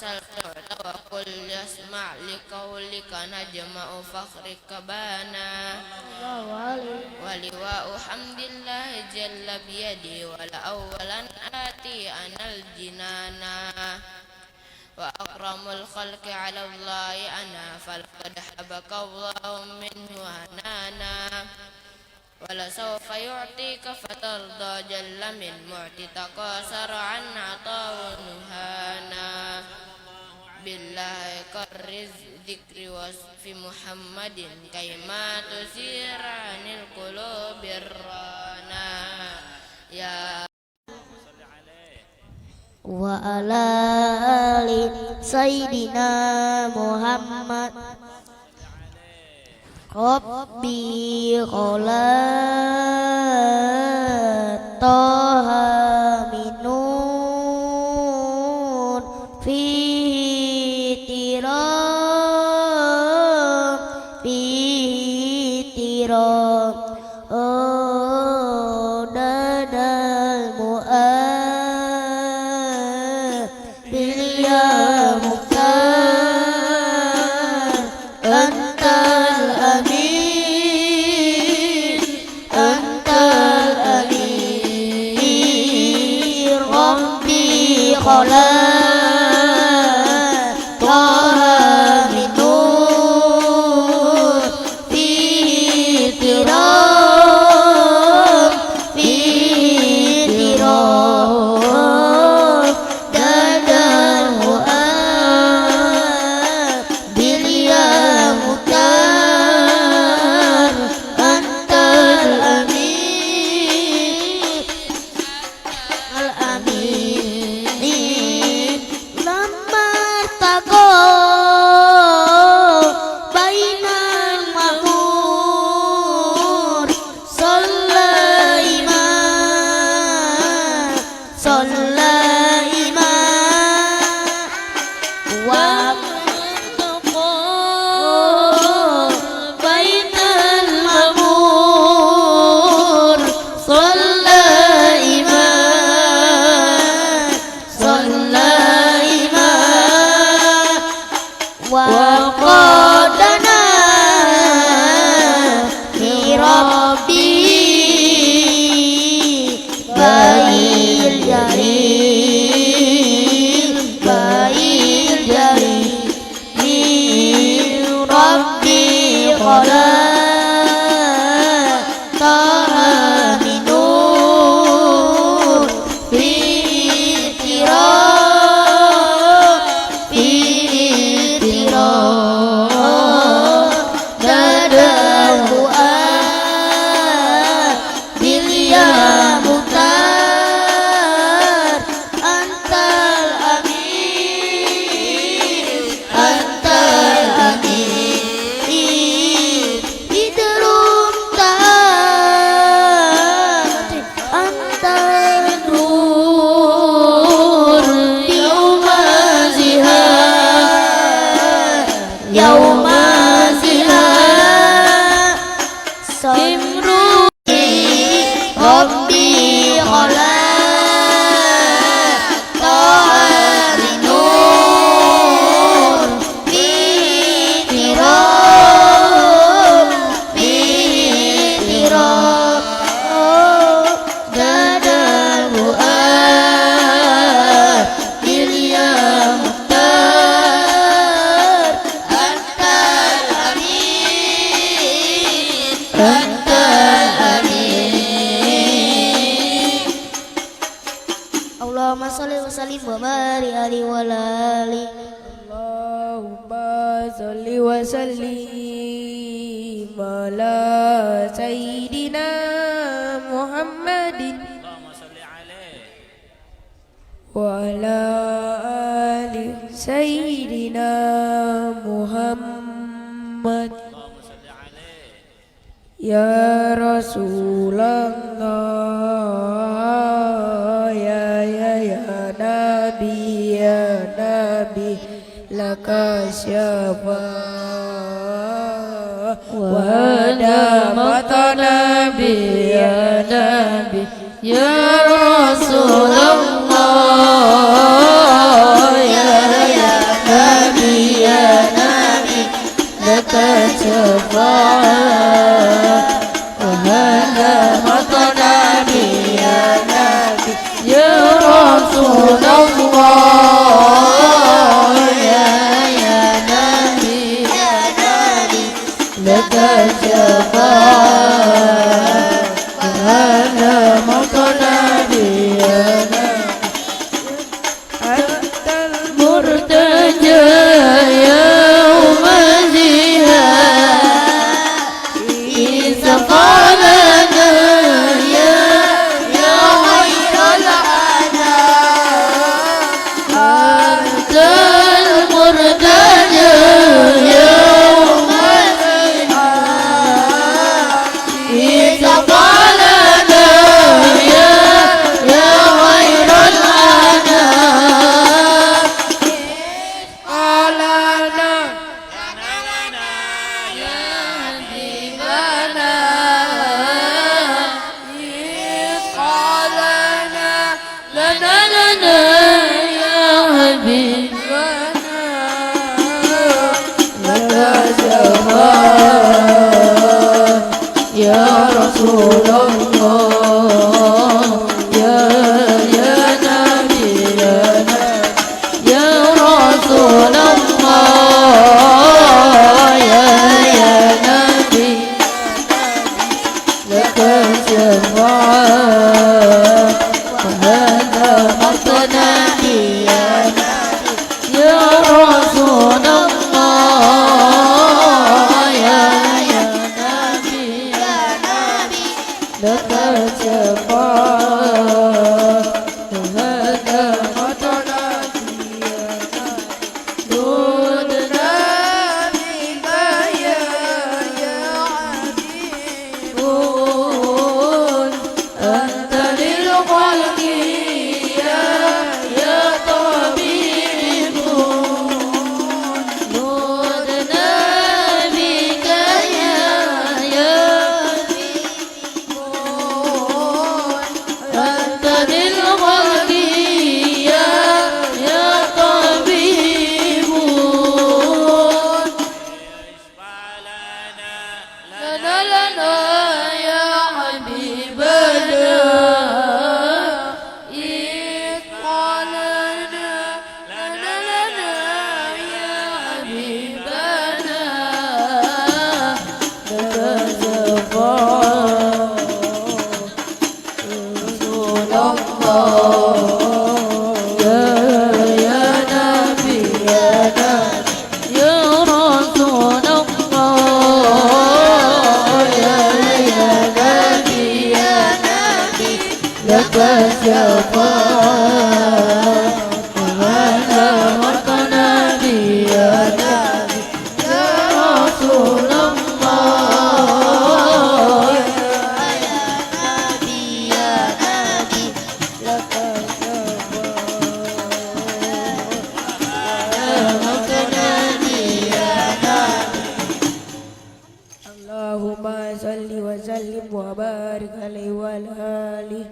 سل تعط وقل يسمع لقولك نجمع فخرك بانا ولواء حمد الله جل بيدي والأولا آتي أنا الجنانا وأكرم الخلق على الله أنا فلقد حبك الله منه هنانا ولسوف يعطيك فترضى جل من معطي تقاصر عن عطاء نهانا بالله كرز ذكر وصف محمد كيما تسير عن القلوب الرانا يا وعلى آل سيدنا محمد Rabbi kholat toha minun fihi tiram dadal mu'ad bilya muqtar antal amin antal amin Rabbi kholat toha minun fihi tiram dadal mu'ad bilya muqtar antal amin al-amin lama tago bainal makmur Sulaima wa tago bainal makmur Sulaima wa qadana fi rabbi bail jari min rabbi kholat taha minun fi tiram dadal mu'ad bilya muqtar antal amin idrum ta'at antal nur yawma zihar simru Rabbi kholat taha minun fihi tiram dadal mu'ad bilya muqtar antal amin Allahumma sholli wa sallim wa barik alaihi wa ali Allahumma salli wa sallim ala sayyidina Muhammadin wa ala ali sayyidina Muhammad ya Rasulullah ya Nabi laka syafa wa damata Nabi ya Rasulullah ya رسول الله يا نبي لك الشفاعة أنا مطلبي يا أنت المرتجى يوم الزهاد إذا قال لنا يا خير الأنام أنت المرتجى يوم الزهاد إذا قال لنا يا خير الأنام قال لنا يا حبيبنا إذ قال لنا يا حبيبنا لك شفاعة يا رسول الله يا نبي يا رسول الله يا نبي لك الشفاعة وهذا مطلبي يا رسول الله يا نبي لك الشفاعة وهذا مطلبي دودنا بك يا حبيب أنت للخلق يا طبيب دودنا بك يا حبيب أنت للخلق يا طبيب لنا يا حبيبنا إذ قال لنا يا حبيبنا لك شفاعة رسول الله يا نبي يا رسول الله يا نبي لك الشفاعة وهذا مطلبي يا رسول الله لك اللهم صل وسلم وبارك عليه وعلى آله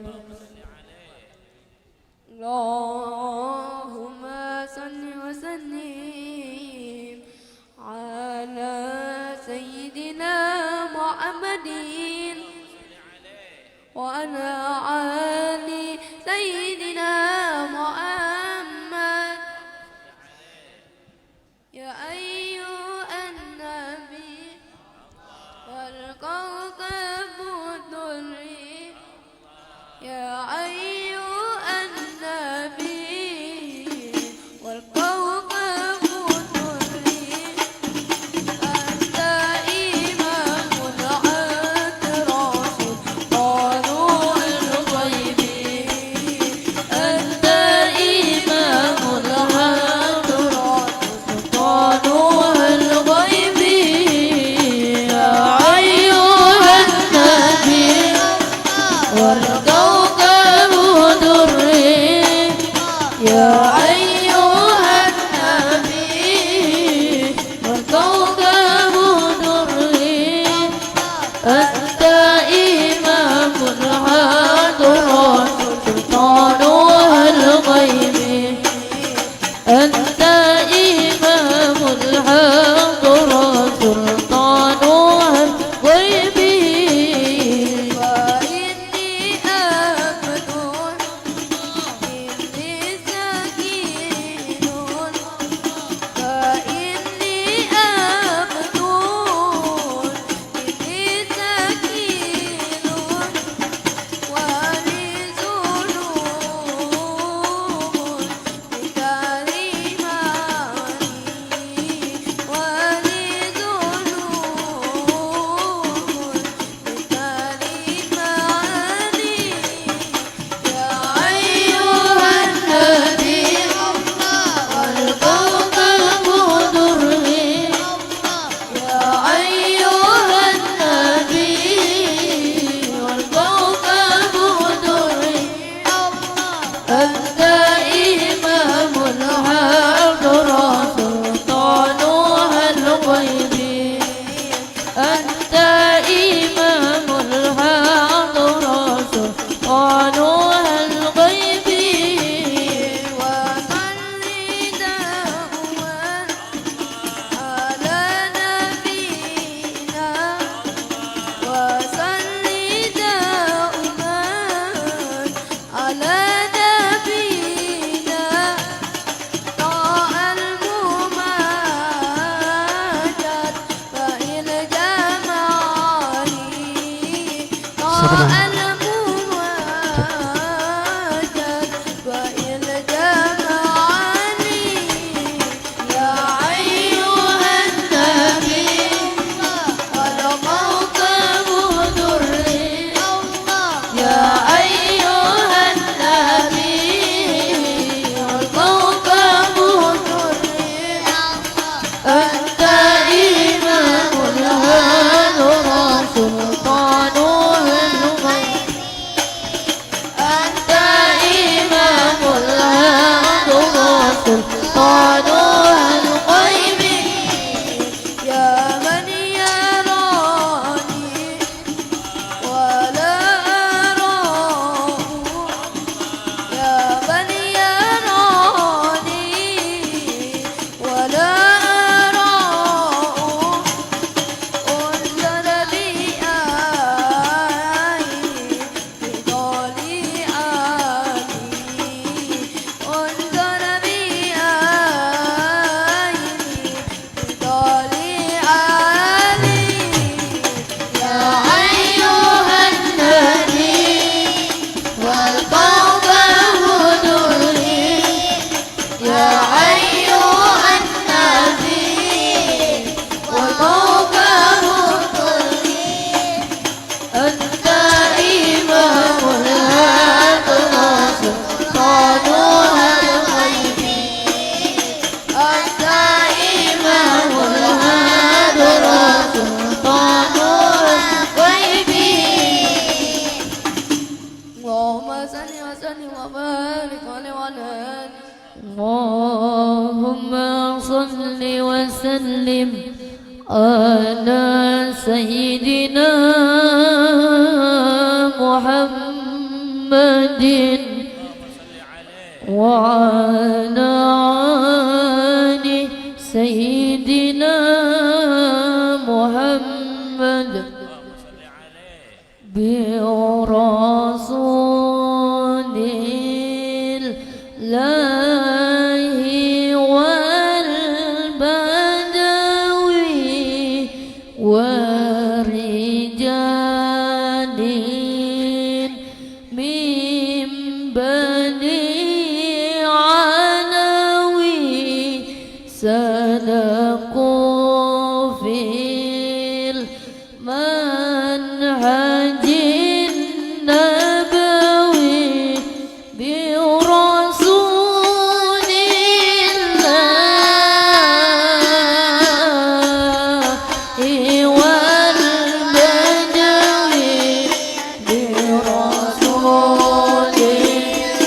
اللهم صل وسلم على سيدنا محمد وعلى آل سيدنا محمد يا أيها النبي والكوكب الدري يا أيها النبي أنت إمام الحضرة سلطانها الغيب أنت إمام الحضرة سلطانها الغيب وصلي دوما على نبينا وصلي دوما على نبينا طه الممجد فإن جمالي طه الممجد وإن جمالي يا أيها النبي والموكب دري يا أيها النبي والموكب دري أنت إمام الهدرة سلطانها الغيب أنت إمام الهدرة سلطانها الغيب يا من يراني ولا أراه يا من يراني ولا أراه انظر بعيني بضالي عيني انظر بعيني بضالي عيني يا أيها النبي والقوم هدري يا أيها النبي والقوم هدري أنت إمام الهدرة سلطانها الغيب أنت إمام الهدرة سلطانها الغيب اللهم صل وسلم وبارك عليه وعلى آله اللهم صل وسلم على سيدنا محمد وعلى آل سيدنا محمد برسول الله والبدوي ورجال من بني علوي سلكوا في المنهج النبوي برسول الله والبدوي برسول الله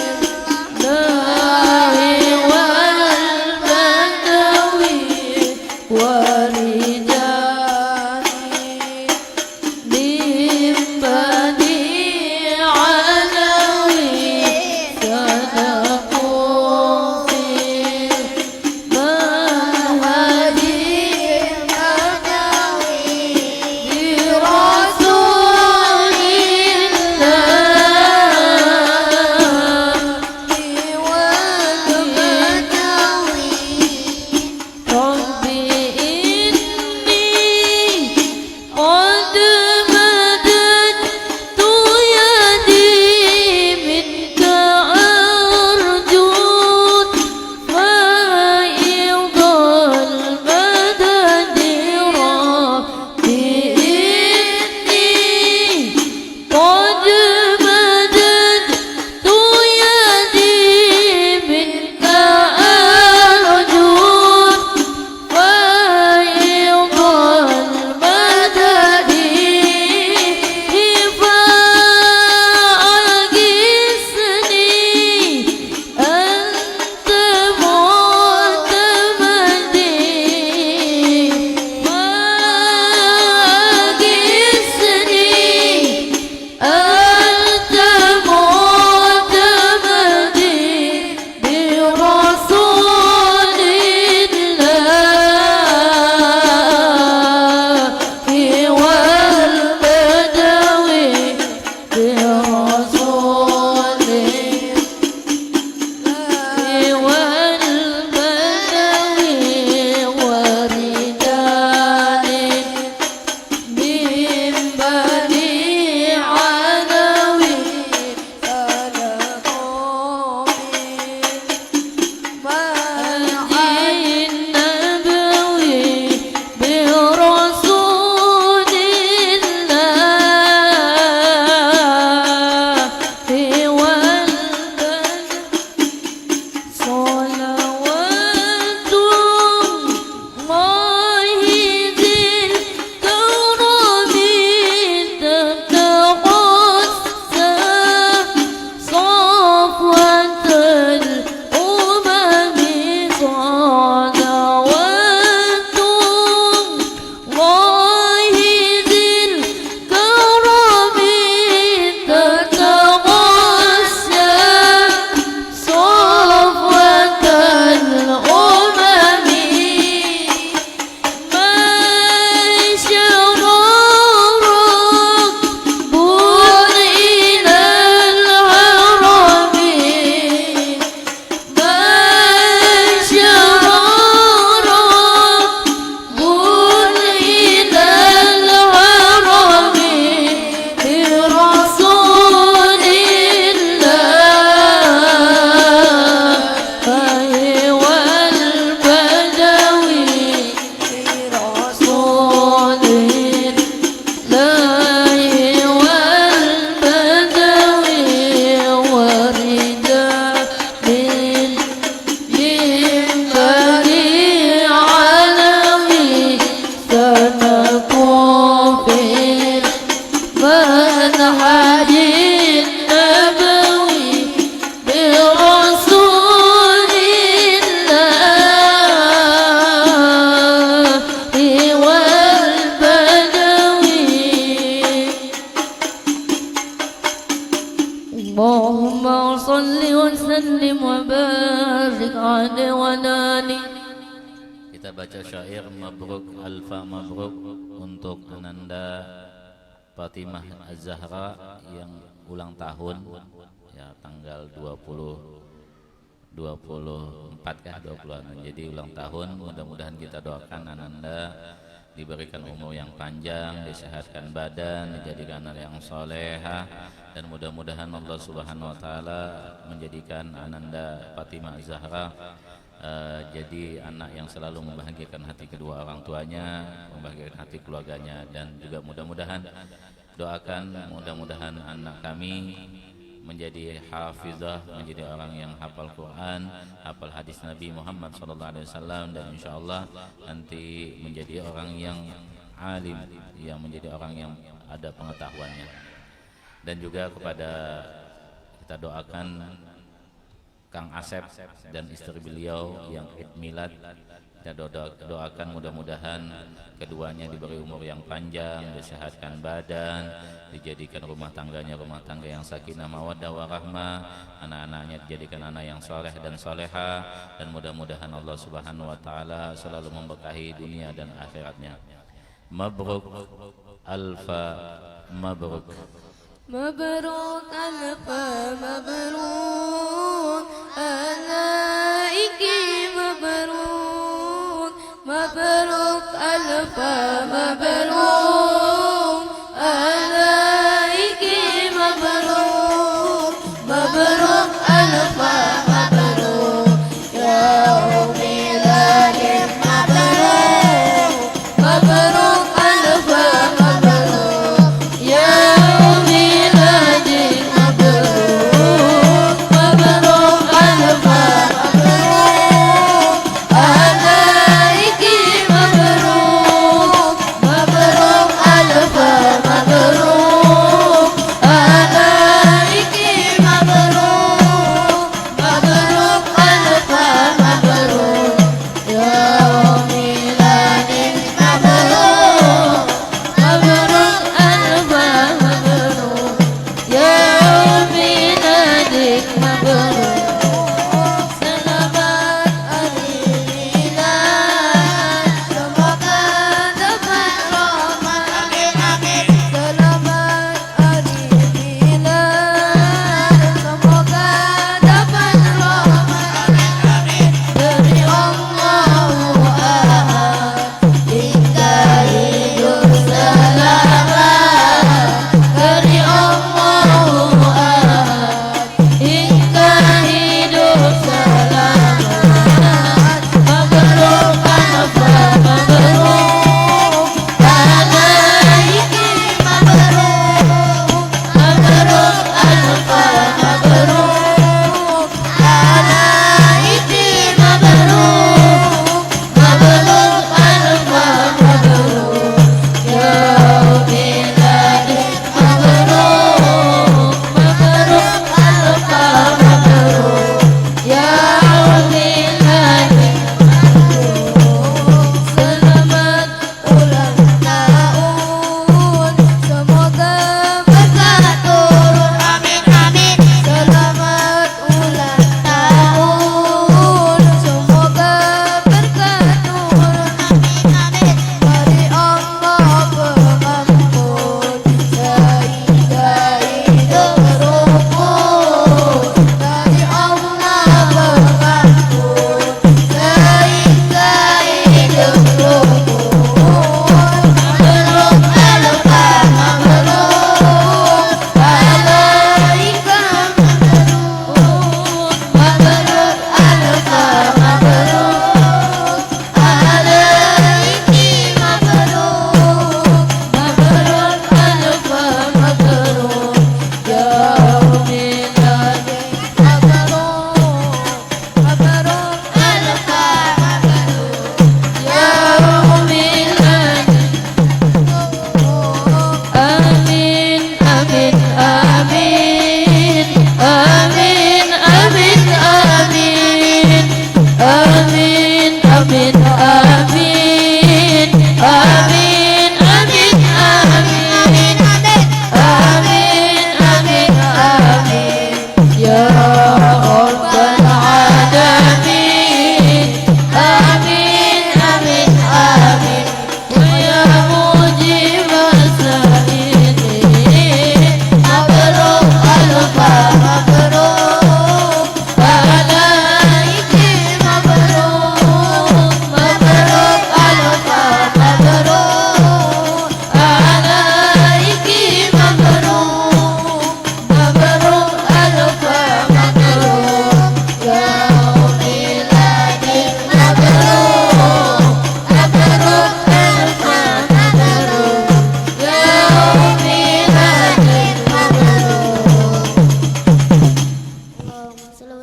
وسلم وبارك عليه وعلى آله. Kita baca syair mabruk alfa mabruk untuk Ananda Fatimah Az-Zahra yang ulang tahun ya tanggal 24 kah 20-an. Jadi ulang tahun, mudah-mudahan kita doakan Ananda diberikan umur yang panjang, disehatkan badan, dijadikan anak yang solehah, dan mudah-mudahan Allah Subhanahu wa taala menjadikan Ananda Fatimah Az-Zahra jadi anak yang selalu membahagiakan hati kedua orang tuanya, membahagiakan hati keluarganya, dan juga mudah-mudahan doakan mudah-mudahan anak kami menjadi hafizah, menjadi orang yang hafal Quran, hafal hadis Nabi Muhammad SAW, dan insya Allah nanti menjadi orang yang alim, yang menjadi orang yang ada pengetahuannya. Dan juga kepada kita doakan Kang Asep dan istri beliau yang Id Milad, kita doakan mudah-mudahan keduanya diberi umur yang panjang, disehatkan badan, dijadikan rumah tangganya rumah tangga yang sakinah mawaddah warahmah, anak-anaknya dijadikan anak yang soleh dan soleha, dan mudah-mudahan Allah Subhanahu wa taala selalu memberkahi dunia dan akhiratnya. Mabruk alfa mabruk. مبروك ألف مبروك عليك مبروك مبروك ألف مبروك عليك مبروك مبروك ألف مبروك يا ميلاد مبروك مبروك ألف مبروك يا Hingga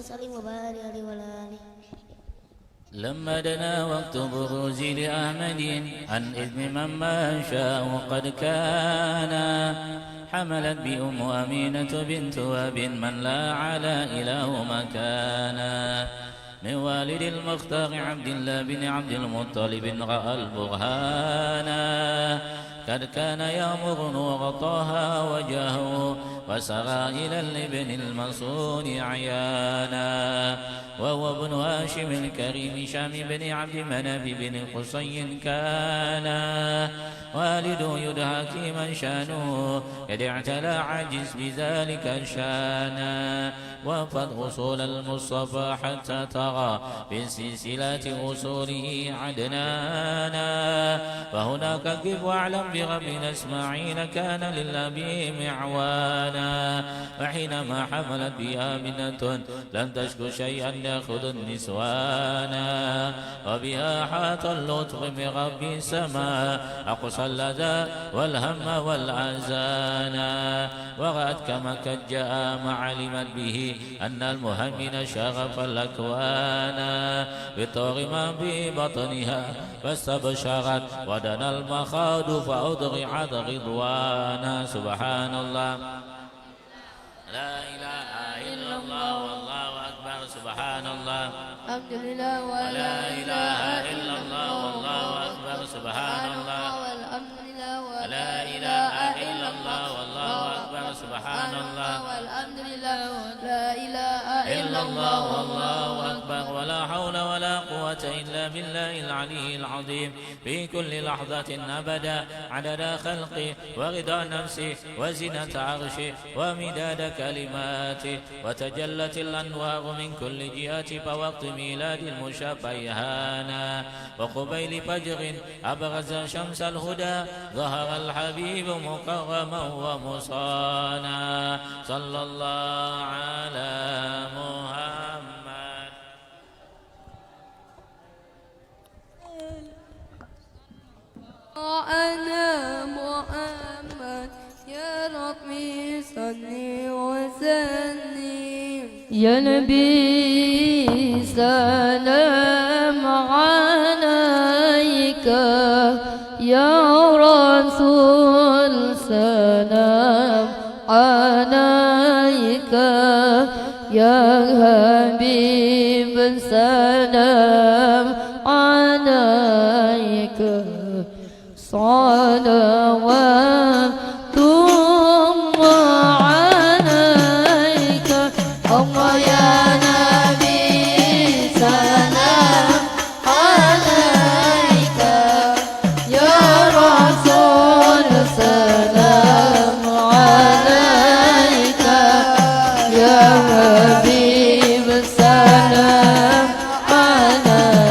وسلم وبارك عليه وعلى آله. لما دنا وقت بروز لأحمد عن إذن من ما شاء قد كان حملت بأم أمينة بنت وهب من لا على إله مكانا من والد المختار عبد الله بن عبد المطلب رأى البرهان قد كان يأمر نور طه وجهه وسرى إلى الابن المنصور عيانا وهو ابن هاشم الكريم شام بن عبد مناف بن قصي كان والده يدهى كيما شانه قد اعتلى عجز بذلك الشانا وفد أصول المصطفى حتى ترى في سلسلات أصوله عدنانا فهناك قف واعلم بربنا إسماعيل كان للأبي معوانا وحينما حملت بها منة لم تشك شيئا يأخذ النسوانا وبها حاط اللطف من رب سما أقصى اللذى والهم والأحزانا ورأت كما قد جاء ما علمت به أن المهمن شغف الأكوان بالطور ما في بطنها فاستبشرت ودنا المخاض فأضرعت رضوانا سبحان الله لا إله إلا الله والله أكبر سبحان الله الحمد لله ولا إله إلا الله والله أكبر سبحان الله والحمد لله ولا إله إلا الله والله أكبر سبحان الله والحمد لله لا إله إلا الله والله أكبر ولا حول ولا قوة إلا بالله العلي العظيم في كل لحظة أبدا عدد خلقه ورضا نفسه وزنة عرشه ومداد كلماته وتجلت الأنوار من كل جهة فوقت ميلاد المشفيهانا وقبيل فجر أبرز شمس الهدى ظهر الحبيب مكرما ومصانا صلى الله على محمد أنا محمد يا ربي صلي وسلم يا نبي سلام عليك يا رسول سلام عليك يا حبيب سلام عليك صلوات الله عليك الله يا نبي سلام عليك يا رسول سلام عليك يا حبيب سلام عليك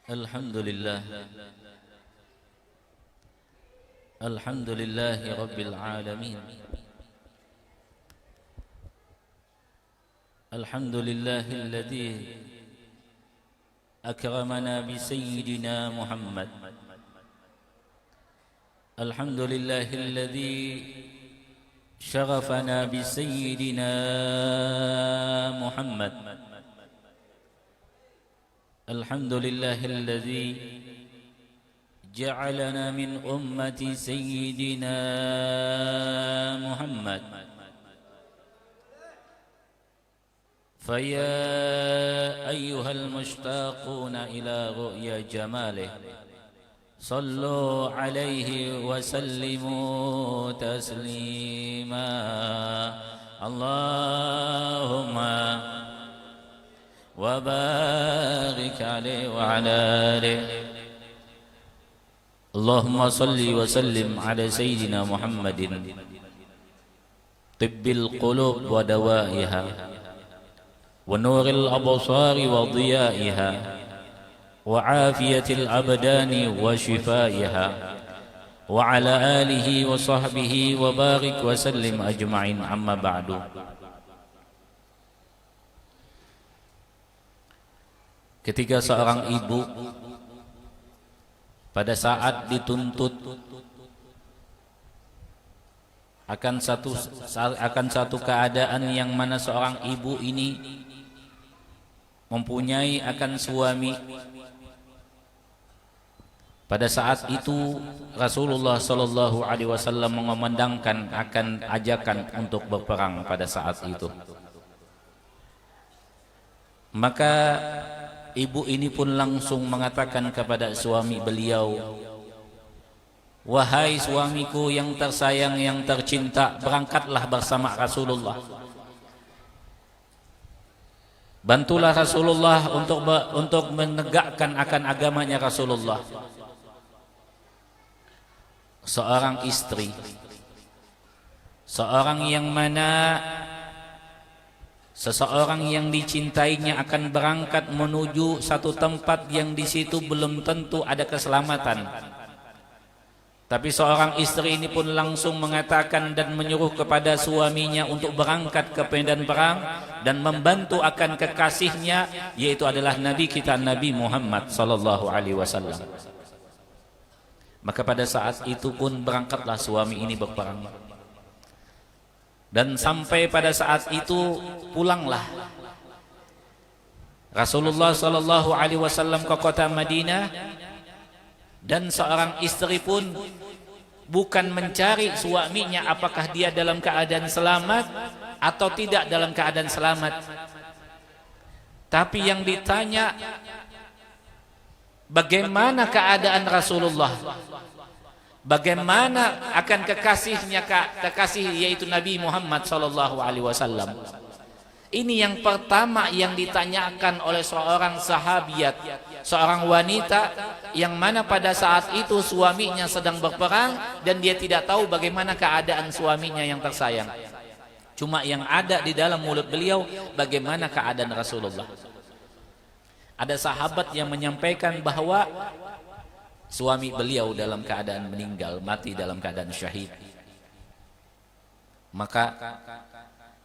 Alhamdulillah. Alhamdulillahi Rabbil Alamin. Alhamdulillahilladzi akramana bi sayyidina Muhammad. Alhamdulillahilladzi syarafana bi sayyidina Muhammad. Alhamdulillahilladzi ja'alana min ummati sayyidina Muhammad. Faya ayyuhal mushtaquna ila ru'ya jamalih, sallu alaihi wa sallimu taslima. Allahumma wa barik alaihi wa ala alihi. Allahumma salli wa sallim ala sayyidina Muhammadin, tibbil qulub wa dawaiha, wa nuril absari wa dhiyaiha, wa afiyatil abdani wa shifaiha, wa ala alihi wa sahbihi wa barik wa sallim ajma'in, amma ba'du. Ketika seorang ibu pada saat dituntut akan satu keadaan yang mana seorang ibu ini mempunyai akan suami, pada saat itu Rasulullah sallallahu alaihi wasallam mengumandangkan akan ajakan untuk berperang pada saat itu. Maka ibu ini pun langsung mengatakan kepada suami beliau, "Wahai suamiku yang tersayang, yang tercinta, berangkatlah bersama Rasulullah. Bantulah Rasulullah untuk menegakkan akan agamanya Rasulullah." Seorang istri, seorang yang mana seseorang yang dicintainya akan berangkat menuju satu tempat yang di situ belum tentu ada keselamatan. Tapi seorang istri ini pun langsung mengatakan dan menyuruh kepada suaminya untuk berangkat ke medan perang dan membantu akan kekasihnya, yaitu adalah Nabi kita Nabi Muhammad sallallahu alaihi wasallam. Maka pada saat itu pun berangkatlah suami ini berperang. Dan sampai pada saat itu pulanglah Rasulullah sallallahu alaihi wasallam ke kota Madinah, dan seorang istri pun bukan mencari suaminya apakah dia dalam keadaan selamat atau tidak dalam keadaan selamat, tapi yang ditanya bagaimana keadaan Rasulullah, bagaimana akan kekasihnya, kekasih yaitu Nabi Muhammad sallallahu alaihi wasallam. Ini yang pertama yang ditanyakan oleh seorang sahabiat, seorang wanita yang mana pada saat itu suaminya sedang berperang dan dia tidak tahu bagaimana keadaan suaminya yang tersayang. Cuma yang ada di dalam mulut beliau bagaimana keadaan Rasulullah. Ada sahabat yang menyampaikan bahwa suami beliau dalam keadaan meninggal, mati dalam keadaan syahid. Maka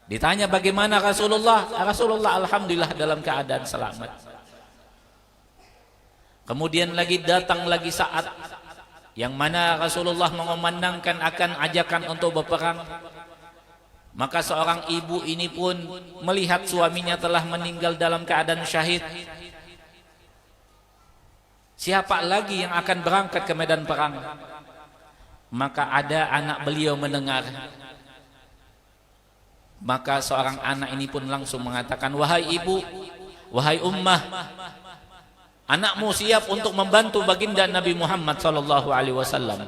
ditanya bagaimana Rasulullah? Rasulullah alhamdulillah dalam keadaan selamat. Kemudian datang lagi saat yang mana Rasulullah mengumandangkan akan ajakan untuk berperang. Maka seorang ibu ini pun melihat suaminya telah meninggal dalam keadaan syahid. Siapa lagi yang akan berangkat ke medan perang? Maka ada anak beliau mendengar. Maka seorang anak ini pun langsung mengatakan, "Wahai ibu, wahai ummah, anakmu siap untuk membantu baginda Nabi Muhammad sallallahu alaihi wasallam."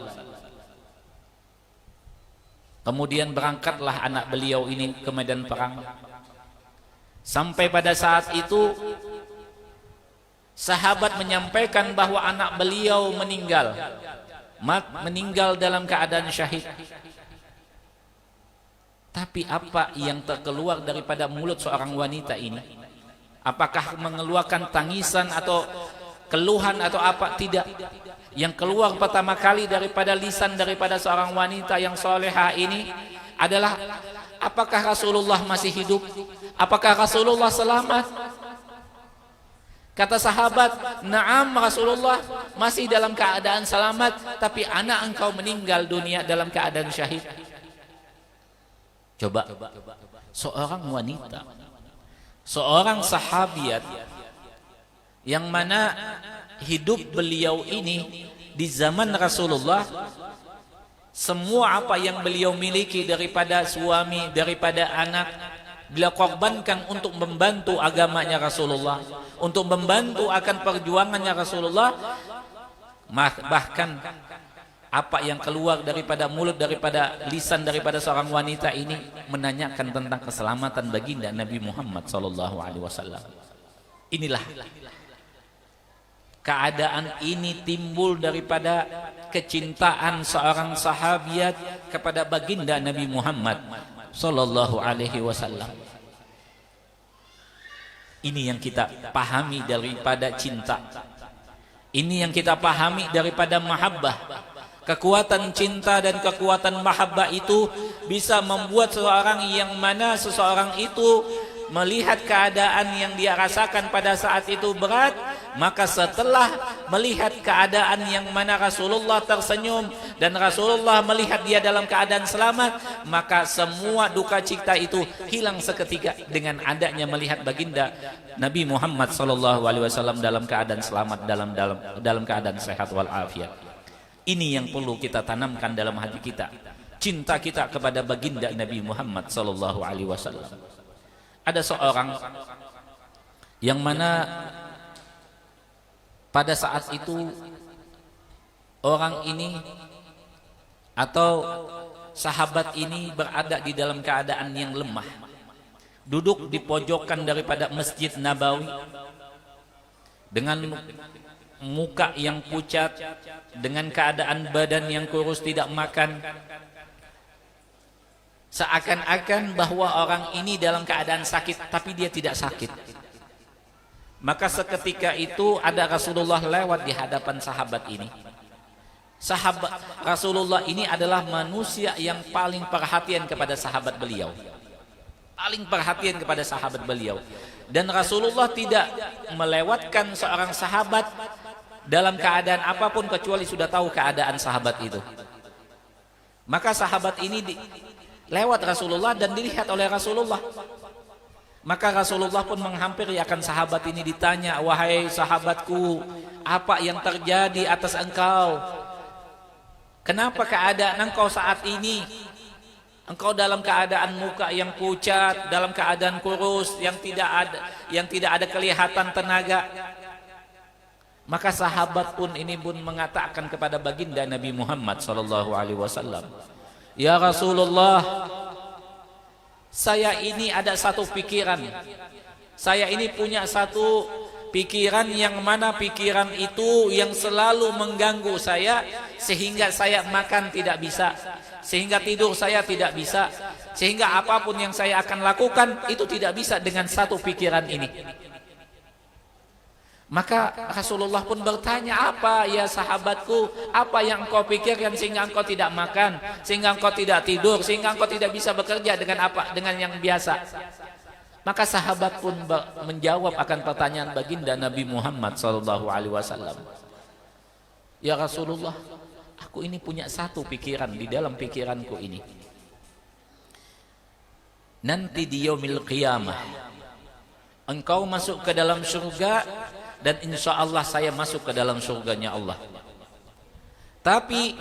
Kemudian berangkatlah anak beliau ini ke medan perang. Sampai pada saat itu sahabat menyampaikan bahwa anak beliau meninggal dalam keadaan syahid. Tapi apa yang terkeluar daripada mulut seorang wanita ini? Apakah mengeluarkan tangisan atau keluhan atau apa, tidak. Yang keluar pertama kali daripada lisan daripada seorang wanita yang solehah ini adalah, apakah Rasulullah masih hidup? Apakah Rasulullah selamat? Kata sahabat, "Na'am, Rasulullah masih dalam keadaan selamat, tapi anak engkau meninggal dunia dalam keadaan syahid." Coba, seorang wanita, seorang sahabiat yang mana hidup beliau ini di zaman Rasulullah, semua apa yang beliau miliki daripada suami, daripada anak, beliau korbankan untuk membantu agamanya Rasulullah, untuk membantu akan perjuangannya Rasulullah. Bahkan apa yang keluar daripada mulut, daripada lisan daripada seorang wanita ini menanyakan tentang keselamatan baginda Nabi Muhammad SAW. Inilah keadaan ini timbul daripada kecintaan seorang sahabiat kepada baginda Nabi Muhammad SAW. Ini yang kita pahami daripada cinta. Ini yang kita pahami daripada mahabbah. Kekuatan cinta dan kekuatan mahabbah itu bisa membuat seseorang yang mana seseorang itu melihat keadaan yang dia rasakan pada saat itu berat, maka setelah melihat keadaan yang mana Rasulullah tersenyum dan Rasulullah melihat dia dalam keadaan selamat, maka semua duka cita itu hilang seketika dengan adanya melihat baginda Nabi Muhammad SAW dalam keadaan selamat, dalam keadaan sehat walafiat. Ini yang perlu kita tanamkan dalam hati kita, cinta kita kepada baginda Nabi Muhammad SAW. Ada seorang yang mana pada saat itu orang ini atau sahabat ini berada di dalam keadaan yang lemah, duduk di pojokan daripada Masjid Nabawi dengan muka yang pucat, dengan keadaan badan yang kurus, tidak makan, seakan-akan bahwa orang ini dalam keadaan sakit, tapi dia tidak sakit. Maka seketika itu ada Rasulullah lewat di hadapan sahabat ini. Sahabat Rasulullah ini adalah manusia yang paling perhatian kepada sahabat beliau, paling perhatian kepada sahabat beliau. Dan Rasulullah tidak melewatkan seorang sahabat dalam keadaan apapun kecuali sudah tahu keadaan sahabat itu. Maka sahabat ini lewat Rasulullah dan dilihat oleh Rasulullah. Maka Rasulullah pun menghampiri akan sahabat ini, ditanya, "Wahai sahabatku, apa yang terjadi atas engkau? Kenapa keadaan engkau saat ini? Engkau dalam keadaan muka yang pucat, dalam keadaan kurus, yang tidak ada kelihatan tenaga." Maka sahabat pun ini pun mengatakan kepada baginda Nabi Muhammad SAW, "Ya Rasulullah, saya ini ada satu pikiran. Saya ini punya satu pikiran yang mana pikiran itu yang selalu mengganggu saya, sehingga saya makan tidak bisa, sehingga tidur saya tidak bisa, sehingga apapun yang saya akan lakukan itu tidak bisa dengan satu pikiran ini." Maka Rasulullah pun bertanya, "Apa ya sahabatku, apa yang engkau pikirkan sehingga engkau tidak makan, sehingga engkau tidak tidur, sehingga engkau tidak bisa bekerja dengan apa? Dengan yang biasa." Maka sahabat pun menjawab akan pertanyaan baginda Nabi Muhammad SAW, "Ya Rasulullah, aku ini punya satu pikiran di dalam pikiranku ini. Nanti di yaumil qiyamah engkau masuk ke dalam surga, dan insya Allah saya masuk ke dalam surganya Allah. Tapi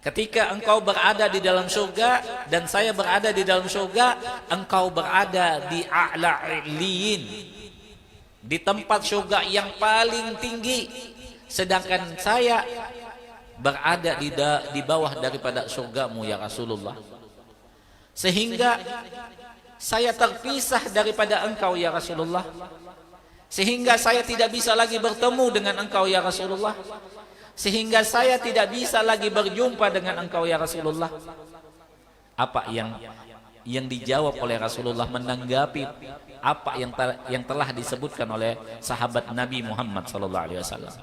ketika engkau berada di dalam surga dan saya berada di dalam surga, engkau berada di a'la'liyin, di tempat surga yang paling tinggi, sedangkan saya berada di bawah daripada surgamu ya Rasulullah. Sehingga saya terpisah daripada engkau ya Rasulullah, sehingga saya tidak bisa lagi bertemu dengan engkau ya Rasulullah, sehingga saya tidak bisa lagi berjumpa dengan engkau ya Rasulullah. Apa yang yang dijawab oleh Rasulullah menanggapi apa yang telah disebutkan oleh sahabat Nabi Muhammad SAW.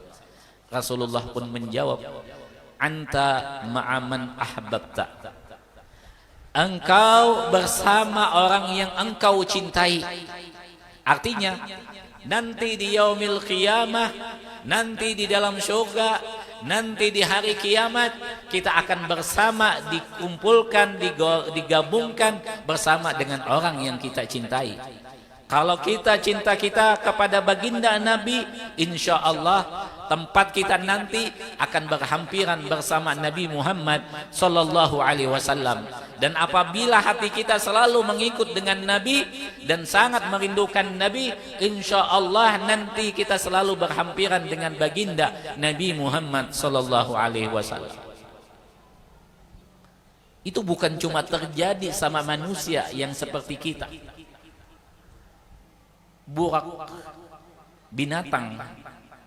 Rasulullah pun menjawab, anta ma'aman ahbabta, engkau bersama orang yang engkau cintai. Artinya nanti di yaumil qiyamah, nanti di dalam surga, nanti di hari kiamat kita akan bersama, dikumpulkan, digabungkan bersama dengan orang yang kita cintai. Kalau kita cinta kita kepada baginda Nabi, insya Allah tempat kita nanti akan berhampiran bersama Nabi Muhammad sallallahu alaihi wasallam. Dan apabila hati kita selalu mengikut dengan Nabi dan sangat merindukan Nabi, insya Allah nanti kita selalu berhampiran dengan baginda Nabi Muhammad sallallahu alaihi wasallam. Itu bukan cuma terjadi sama manusia yang seperti kita. Burak, binatang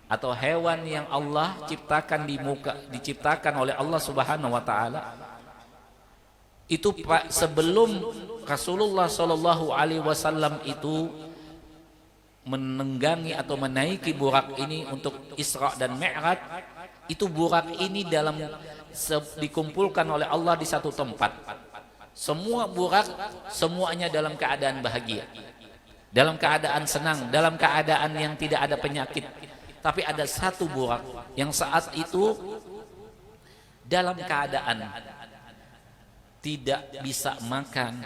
atau hewan yang Allah ciptakan diciptakan oleh Allah Subhanahu wa taala, itu sebelum Rasulullah Shallallahu alaihi wasallam itu menunggangi atau menaiki burak ini untuk Isra dan Mi'raj, itu burak ini dikumpulkan oleh Allah di satu tempat. Semua burak semuanya dalam keadaan bahagia, dalam keadaan senang, dalam keadaan yang tidak ada penyakit. Tapi ada satu burak yang saat itu dalam keadaan tidak bisa makan,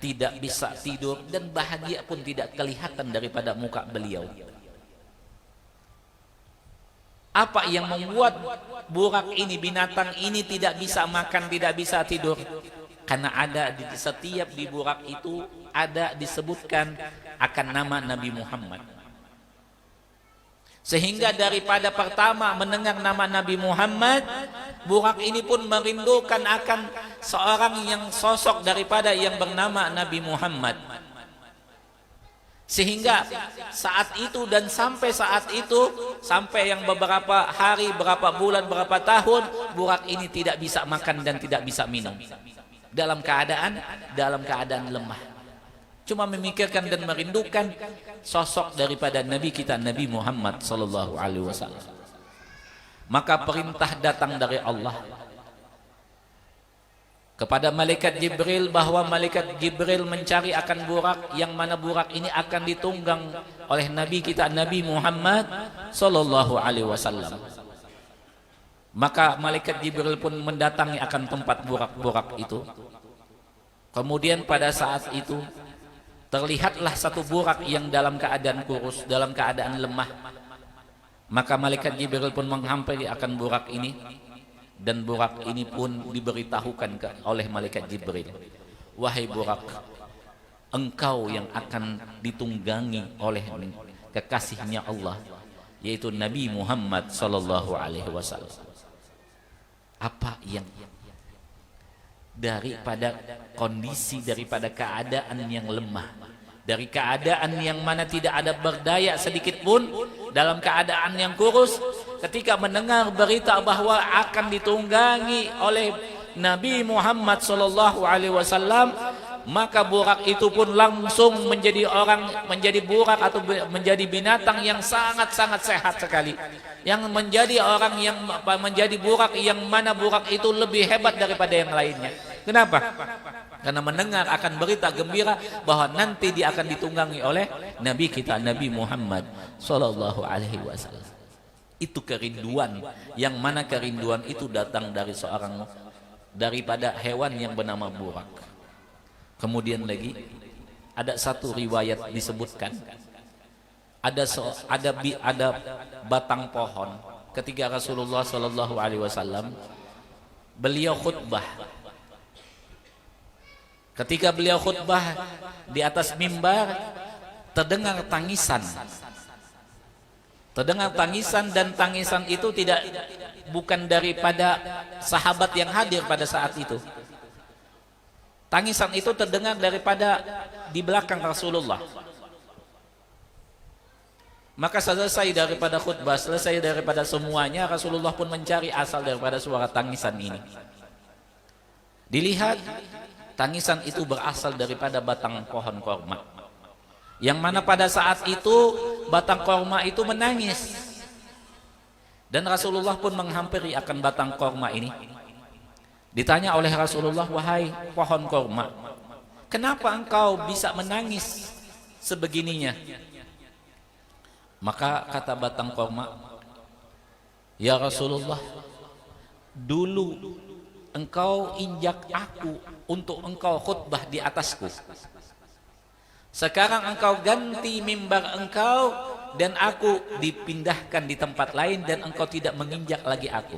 tidak bisa tidur, dan bahagia pun tidak kelihatan daripada muka beliau. Apa yang membuat burak ini, binatang ini tidak bisa makan, tidak bisa tidur? Karena ada di setiap di burak itu ada disebutkan akan nama Nabi Muhammad. Sehingga daripada pertama mendengar nama Nabi Muhammad, burak ini pun merindukan akan seorang yang sosok daripada yang bernama Nabi Muhammad. Sehingga saat itu dan sampai saat itu, sampai yang beberapa hari, berapa bulan, berapa tahun, burak ini tidak bisa makan dan tidak bisa minum. Dalam keadaan lemah. Cuma memikirkan dan merindukan sosok daripada Nabi kita, Nabi Muhammad sallallahu alaihi wasallam. Maka perintah datang dari Allah kepada malaikat Jibril bahwa malaikat Jibril mencari akan burak, yang mana burak ini akan ditunggang oleh Nabi kita, Nabi Muhammad sallallahu alaihi wasallam. Maka malaikat Jibril pun mendatangi akan tempat burak-burak itu. Kemudian pada saat itu terlihatlah satu burak yang dalam keadaan kurus, dalam keadaan lemah. Maka malaikat Jibril pun menghampiri akan burak ini, dan burak ini pun diberitahukan oleh malaikat Jibril, wahai burak, engkau yang akan ditunggangi oleh kekasihnya Allah, yaitu Nabi Muhammad sallallahu alaihi wasallam. Apa yang daripada kondisi, daripada keadaan yang lemah, dari keadaan yang mana tidak ada berdaya sedikit pun, dalam keadaan yang kurus, ketika mendengar berita bahwa akan ditunggangi oleh Nabi Muhammad sallallahu alaihi wasallam, maka burak itu pun langsung menjadi burak atau menjadi binatang yang sangat-sangat sehat sekali, yang menjadi orang yang menjadi burak yang mana burak itu lebih hebat daripada yang lainnya. Kenapa? Karena mendengar akan berita gembira bahwa nanti dia akan ditunggangi oleh Nabi kita, Nabi Muhammad sallallahu alaihi wasallam. Itu kerinduan, yang mana kerinduan itu datang daripada hewan yang bernama burak. Kemudian lagi ada satu riwayat disebutkan ada batang pohon ketika Rasulullah sallallahu alaihi wasallam beliau khutbah. Ketika beliau khutbah di atas mimbar, terdengar tangisan. Dan tangisan itu bukan daripada sahabat yang hadir pada saat itu. Tangisan itu terdengar daripada di belakang Rasulullah. Maka selesai daripada khutbah, selesai daripada semuanya, Rasulullah pun mencari asal daripada suara tangisan ini. Dilihat Tangisan itu berasal daripada batang pohon korma, yang mana pada saat itu batang korma itu menangis. Dan Rasulullah pun menghampiri akan batang korma ini. Ditanya oleh Rasulullah, wahai pohon korma, kenapa engkau bisa menangis sebegininya? Maka kata batang korma, ya Rasulullah, dulu engkau injak aku untuk engkau khutbah di atasku. Sekarang engkau ganti mimbar engkau dan aku dipindahkan di tempat lain dan engkau tidak menginjak lagi aku.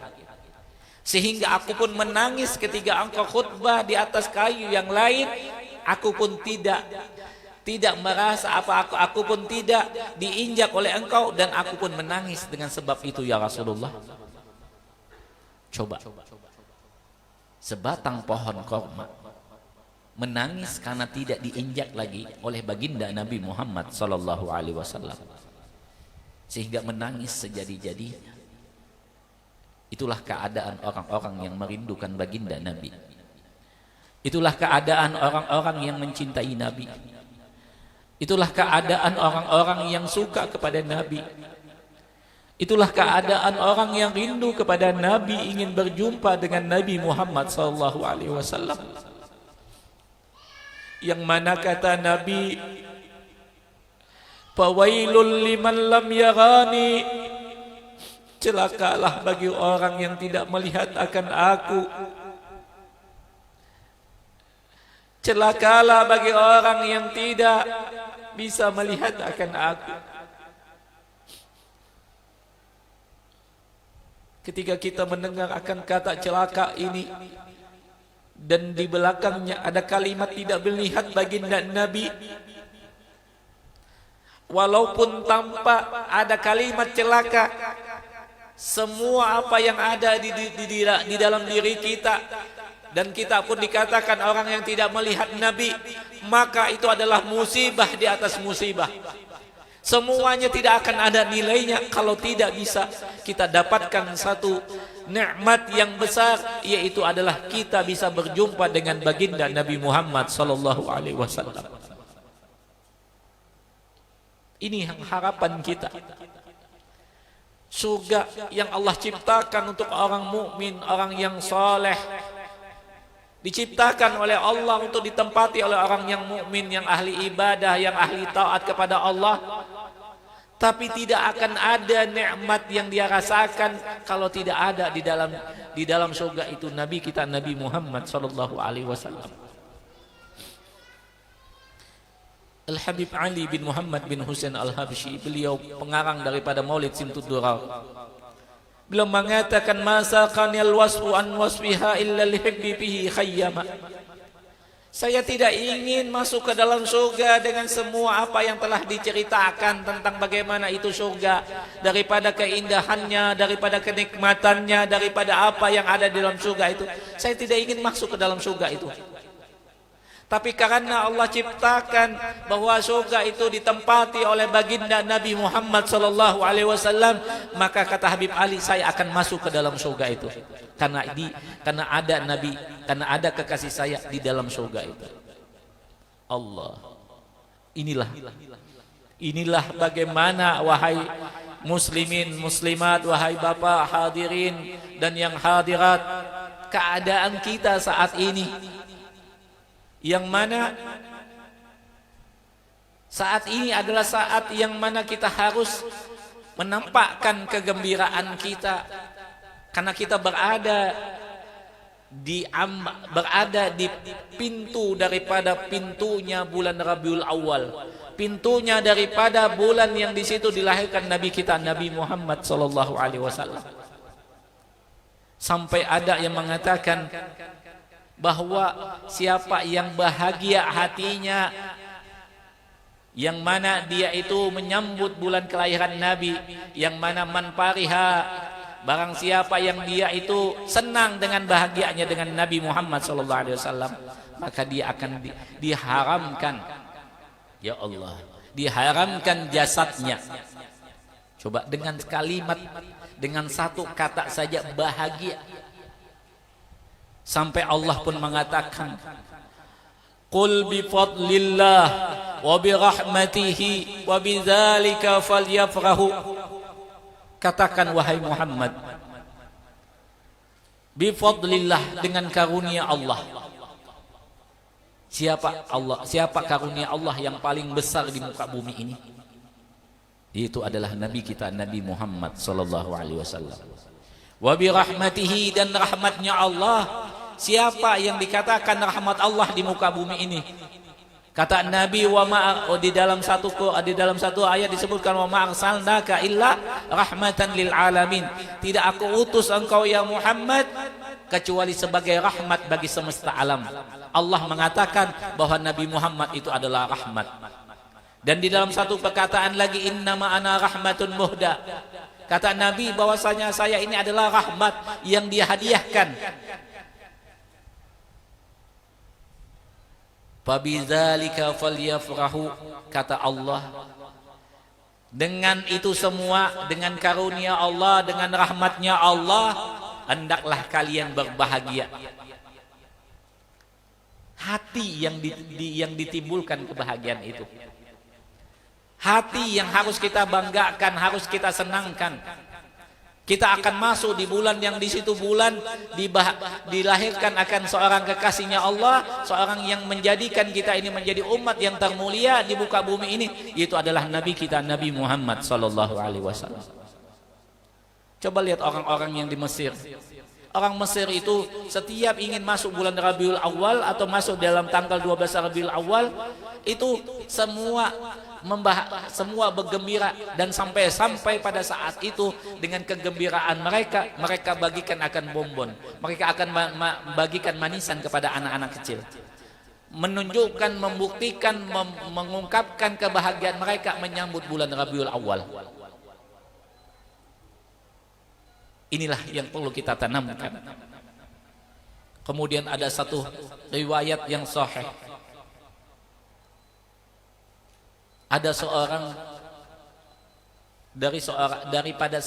Sehingga aku pun menangis ketika engkau khutbah di atas kayu yang lain. Aku pun tidak merasa apa, aku pun tidak diinjak oleh engkau dan aku pun menangis dengan sebab itu ya Rasulullah. Coba, sebatang pohon korma menangis karena tidak diinjak lagi oleh baginda Nabi Muhammad sallallahu alaihi wasallam, sehingga menangis sejadi-jadinya. Itulah keadaan orang-orang yang merindukan baginda Nabi. Itulah keadaan orang-orang yang mencintai Nabi. Itulah keadaan orang-orang yang suka kepada Nabi. Itulah keadaan orang yang rindu kepada Nabi, ingin berjumpa dengan Nabi Muhammad sallallahu alaihi wasallam. Yang mana kata Nabi, fawailul liman lam yarani, celakalah bagi orang yang tidak melihat akan aku. Celakalah bagi orang yang tidak bisa melihat akan aku. Ketika kita mendengar akan kata celaka ini, dan di belakangnya ada kalimat tidak melihat baginda Nabi, walaupun tanpa ada kalimat celaka, semua apa yang ada di dalam diri kita, dan kita pun dikatakan orang yang tidak melihat Nabi, maka itu adalah musibah di atas musibah. Semuanya tidak akan ada nilainya kalau tidak bisa kita dapatkan satu nikmat yang besar, yaitu adalah kita bisa berjumpa dengan baginda Nabi Muhammad sallallahu alaihi wasallam. Ini yang harapan kita. Surga yang Allah ciptakan untuk orang mukmin, orang yang saleh, diciptakan oleh Allah untuk ditempati oleh orang yang mukmin, yang ahli ibadah, yang ahli taat kepada Allah. Tapi tidak akan ada nikmat yang dia rasakan kalau tidak ada di dalam surga itu Nabi kita, Nabi Muhammad sallallahu alaihi wasallam. Al-Habib Ali bin Muhammad bin Husain Al-Habsyi, beliau pengarang daripada Maulid Simtud Durar, beliau mengatakan, masaqanil wasfu an wasfiha illa lihibbi bihi khayyama. Saya tidak ingin masuk ke dalam surga dengan semua apa yang telah diceritakan tentang bagaimana itu surga, daripada keindahannya, daripada kenikmatannya, daripada apa yang ada di dalam surga itu. Saya tidak ingin masuk ke dalam surga itu. Tapi karena Allah ciptakan bahwa surga itu ditempati oleh baginda Nabi Muhammad sallallahu alaihi wasallam, maka kata Habib Ali, saya akan masuk ke dalam surga itu. Karena ada Nabi, karena ada kekasih saya di dalam surga itu. Allah. Inilah bagaimana, wahai muslimin, muslimat, wahai bapak hadirin dan yang hadirat, keadaan kita saat ini, yang mana saat ini adalah saat yang mana kita harus menampakkan kegembiraan kita, karena kita berada di pintu daripada pintunya bulan Rabiul Awal, pintunya daripada bulan yang di situ dilahirkan Nabi kita, Nabi Muhammad sallallahu alaihi wasallam. Sampai ada yang mengatakan bahwa siapa yang bahagia hatinya, yang mana dia itu menyambut bulan kelahiran Nabi, yang mana man pariha, barang siapa yang dia itu senang dengan bahagianya dengan Nabi Muhammad SAW, maka dia akan diharamkan, ya Allah, diharamkan jasadnya. Coba dengan kalimat, dengan satu kata saja, bahagia. Sampai Allah pun mengatakan, Qul bi fadlillah wa bi rahmatihi wa bidzalika falyafrahu. Katakan wahai Muhammad, bi fadlillah, dengan karunia Allah. Siapa karunia Allah yang paling besar di muka bumi ini? Itu adalah Nabi kita, Nabi Muhammad sallallahu alaihi wasallam. Wa bi rahmatihi, dan rahmatnya Allah. Siapa yang dikatakan rahmat Allah di muka bumi ini? Kata Nabi, di dalam satu ayat disebutkan, wa ma arsalnaka illa rahmatan lil alamin. Tidak aku utus engkau ya Muhammad kecuali sebagai rahmat bagi semesta alam. Allah mengatakan bahwa Nabi Muhammad itu adalah rahmat. Dan di dalam satu perkataan lagi, innama ana rahmatun muhda. Kata Nabi bahwasanya saya ini adalah rahmat yang dia hadiahkan. Fabidzalika falyafrahu, kata Allah. Dengan itu semua, dengan karunia Allah, dengan rahmatnya Allah, hendaklah kalian berbahagia. Hati yang ditimbulkan kebahagiaan itu, hati yang harus kita banggakan, harus kita senangkan. Kita akan masuk di bulan yang di situ bulan dilahirkan akan seorang kekasihnya Allah, seorang yang menjadikan kita ini menjadi umat yang termulia di muka bumi ini, yaitu adalah Nabi kita, Nabi Muhammad sallallahu alaihi wasallam. Coba lihat orang-orang yang di Mesir. Orang Mesir itu setiap ingin masuk bulan Rabiul Awal atau masuk dalam tanggal 12 Rabiul Awal, itu semua bergembira, dan sampai pada saat itu dengan kegembiraan mereka bagikan akan bonbon, mereka akan bagikan manisan kepada anak-anak kecil, menunjukkan, membuktikan, mengungkapkan kebahagiaan mereka menyambut bulan Rabiul Awal. Inilah yang perlu kita tanamkan. Kemudian ada satu riwayat yang sahih. Ada seorang daripada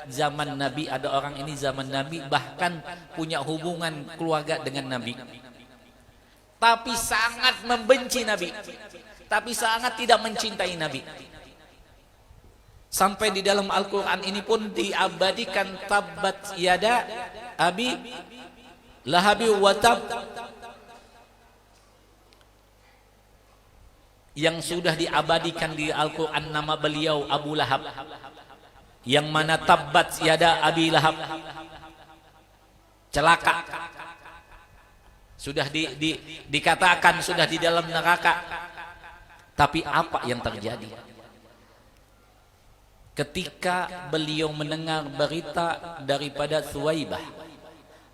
zaman Nabi, ada orang ini zaman Nabi bahkan punya hubungan keluarga dengan Nabi, tapi sangat membenci Nabi, tapi sangat tidak mencintai Nabi. Sampai di dalam Al-Quran ini pun diabadikan, tabbat yada abi lahabi wa tab, yang sudah diabadikan di Al-Quran nama beliau Abu Lahab, yang mana tabbat yada abi lahab, celaka, sudah dikatakan sudah di dalam neraka. Tapi apa yang terjadi ketika beliau mendengar berita daripada Thuwaibah,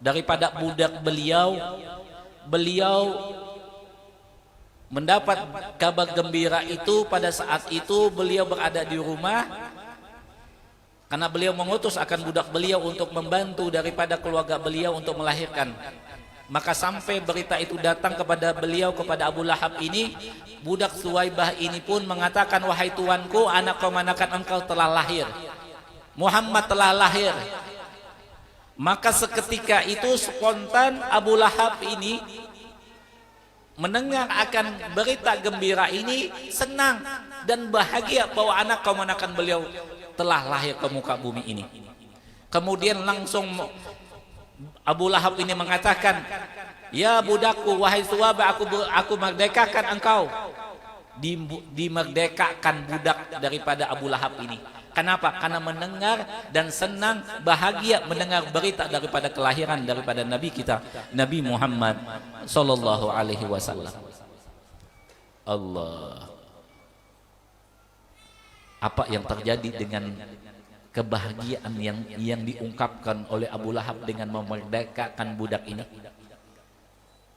daripada budak beliau mendapat kabar gembira itu. Pada saat itu beliau berada di rumah, karena beliau mengutus akan budak beliau untuk membantu daripada keluarga beliau untuk melahirkan. Maka sampai berita itu datang kepada beliau, kepada Abu Lahab ini, budak Thuwaibah ini pun mengatakan, wahai tuanku, anak kemanakan engkau telah lahir, Muhammad telah lahir. Maka seketika itu spontan Abu Lahab ini mendengar akan berita gembira ini, senang dan bahagia bahwa anak kemanakan beliau telah lahir ke muka bumi ini. Kemudian langsung Abu Lahab ini mengatakan, ya budakku, wahai Thuwaibah, aku merdekakan engkau. Dimerdekakan budak daripada Abu Lahab ini. Kenapa? Karena mendengar dan senang, bahagia mendengar berita daripada kelahiran daripada Nabi kita, Nabi Muhammad sallallahu alaihi wasallam. Allah. Apa yang terjadi dengan kebahagiaan yang diungkapkan oleh Abu Lahab dengan memerdekakan budak ini?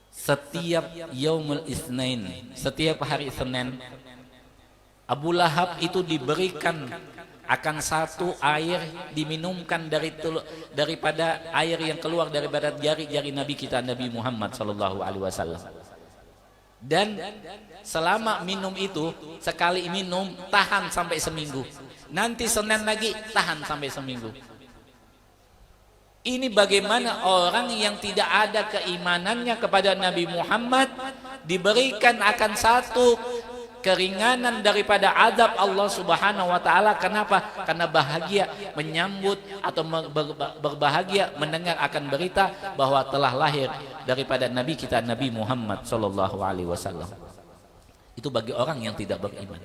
Setiap yaumul isnain, setiap hari Senin, Abu Lahab itu diberikan akan satu air diminumkan daripada air yang keluar daripada jari-jari Nabi kita, Nabi Muhammad sallallahu alaihi wasallam. Dan selama minum itu, sekali minum tahan sampai seminggu. Nanti Senin lagi tahan sampai seminggu. Ini bagaimana orang yang tidak ada keimanannya kepada Nabi Muhammad diberikan akan satu keringanan daripada azab Allah Subhanahu wa taala. Kenapa? Karena bahagia menyambut atau berbahagia mendengar akan berita bahwa telah lahir daripada Nabi kita Nabi Muhammad sallallahu alaihi wasallam. Itu bagi orang yang tidak beriman.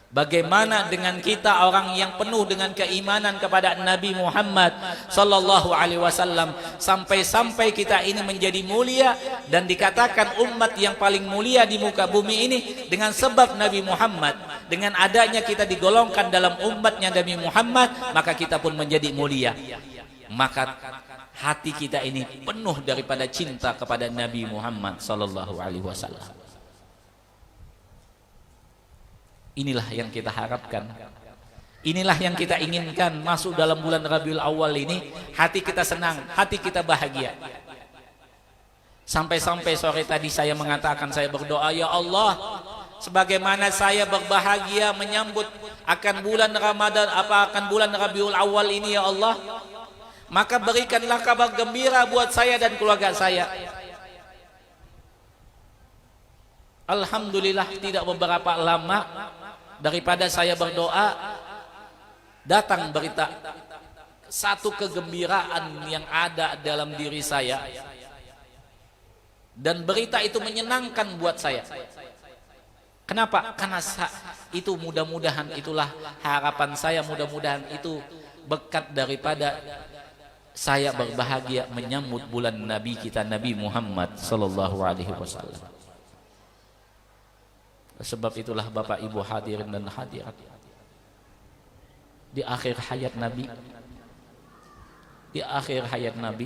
Bagaimana dengan kita orang yang penuh dengan keimanan kepada Nabi Muhammad sallallahu alaihi wasallam, sampai-sampai kita ini menjadi mulia dan dikatakan umat yang paling mulia di muka bumi ini dengan sebab Nabi Muhammad. Dengan adanya kita digolongkan dalam umatnya Nabi Muhammad, maka kita pun menjadi mulia. Maka hati kita ini penuh daripada cinta kepada Nabi Muhammad sallallahu alaihi wasallam. Inilah yang kita harapkan. Inilah yang kita inginkan masuk dalam bulan Rabiul Awal ini. Hati kita senang, hati kita bahagia. Sampai-sampai sore tadi saya mengatakan, saya berdoa, ya Allah, sebagaimana saya berbahagia menyambut akan bulan Ramadan, akan bulan Rabiul Awal ini ya Allah, maka berikanlah kabar gembira buat saya dan keluarga saya. Alhamdulillah, tidak beberapa lama daripada saya berdoa, datang berita, satu kegembiraan yang ada dalam diri saya, dan berita itu menyenangkan buat saya. Kenapa? Karena itu mudah-mudahan itulah harapan saya, mudah-mudahan itu berkat daripada saya berbahagia menyambut bulan Nabi kita Nabi Muhammad sallallahu alaihi wasallam. Sebab itulah Bapak Ibu hadirin dan hadirat, di akhir hayat Nabi,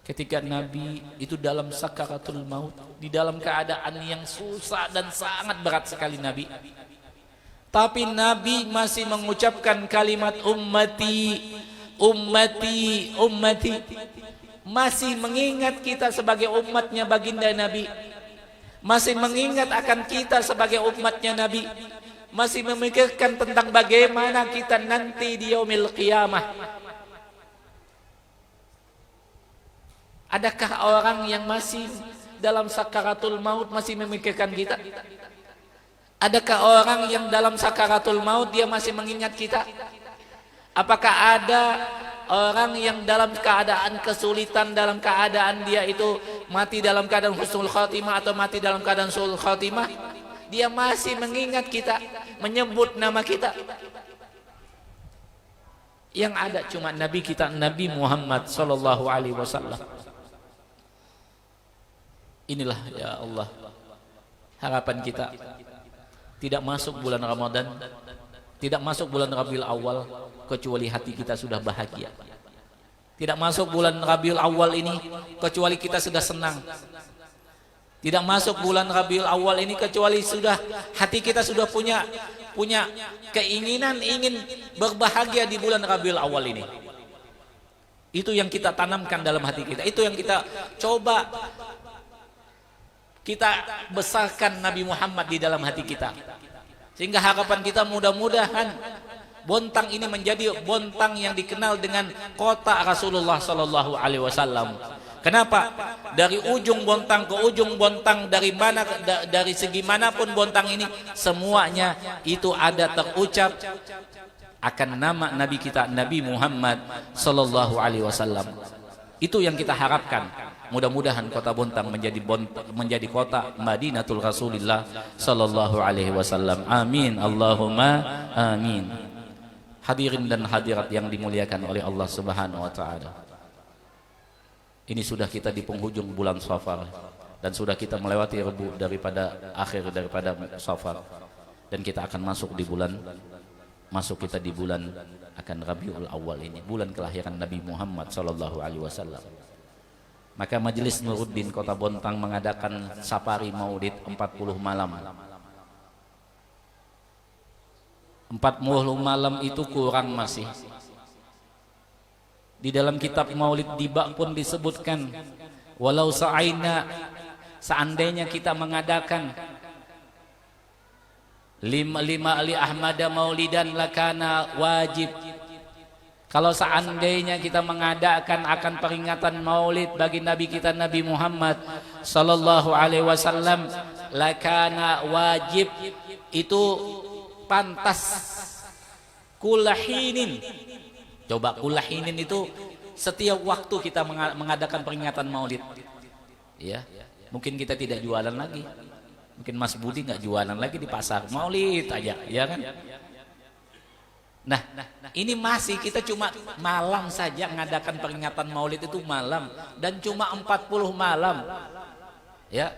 ketika Nabi itu dalam sakaratul maut, di dalam keadaan yang susah dan sangat berat sekali Nabi, tapi Nabi masih mengucapkan kalimat ummati, ummati, ummati, masih mengingat kita sebagai umatnya baginda Nabi, masih mengingat akan kita sebagai umatnya Nabi, masih memikirkan tentang bagaimana kita nanti di yaumil qiyamah. Adakah orang yang masih dalam sakaratul maut masih memikirkan kita? Adakah orang yang dalam sakaratul maut dia masih mengingat kita? Apakah ada orang yang dalam keadaan kesulitan, dalam keadaan dia itu mati dalam keadaan husnul khatimah atau mati dalam keadaan su'ul khatimah, dia masih mengingat kita, menyebut nama kita? Yang ada cuma Nabi kita Nabi Muhammad sallallahu alaihi wasallam. Inilah ya Allah harapan kita, tidak masuk bulan Ramadan, tidak masuk bulan Rabiul Awal kecuali hati kita sudah bahagia. Tidak masuk bulan Rabiul Awal ini kecuali kita sudah senang. Tidak masuk bulan Rabiul Awal ini kecuali sudah hati kita sudah punya keinginan ingin berbahagia di bulan Rabiul Awal ini. Itu yang kita tanamkan dalam hati kita. Itu yang kita coba kita besarkan Nabi Muhammad di dalam hati kita. Sehingga harapan kita mudah-mudahan Bontang ini menjadi Bontang yang dikenal dengan kota Rasulullah sallallahu alaihi wasallam. Kenapa? Dari ujung Bontang ke ujung Bontang, dari segi manapun Bontang ini, semuanya itu ada terucap akan nama Nabi kita Nabi Muhammad sallallahu alaihi wasallam. Itu yang kita harapkan. Mudah-mudahan kota Bontang menjadi kota Madinatul Rasulillah sallallahu alaihi wasallam. Amin, Allahumma amin. Hadirin dan hadirat yang dimuliakan oleh Allah Subhanahu wa taala. Ini sudah kita di penghujung bulan Safar dan sudah kita melewati akhir daripada Safar, dan kita akan masuk di bulan akan Rabiul Awal ini, bulan kelahiran Nabi Muhammad sallallahu alaihi wasallam. Maka Majelis Nuruddin Kota Bontang mengadakan safari Maulid 40 malam. 40 malam itu kurang masih. Di dalam kitab Maulid Diba pun disebutkan, walau sa'aina, seandainya kita mengadakan lima li Ahmad maulidan lakana wajib. Kalau seandainya kita mengadakan akan peringatan maulid bagi Nabi kita Nabi Muhammad sallallahu alaihi wasallam, lakana wajib, itu pantas, kulahinin. Coba kulahinin itu setiap waktu kita mengadakan peringatan maulid. Ya, mungkin kita tidak jualan lagi. Mungkin Mas Budi nggak jualan lagi di pasar, maulid aja, ya kan? Nah, ini masih kita cuma malam saja mengadakan peringatan maulid itu malam, dan cuma 40 malam. Ya.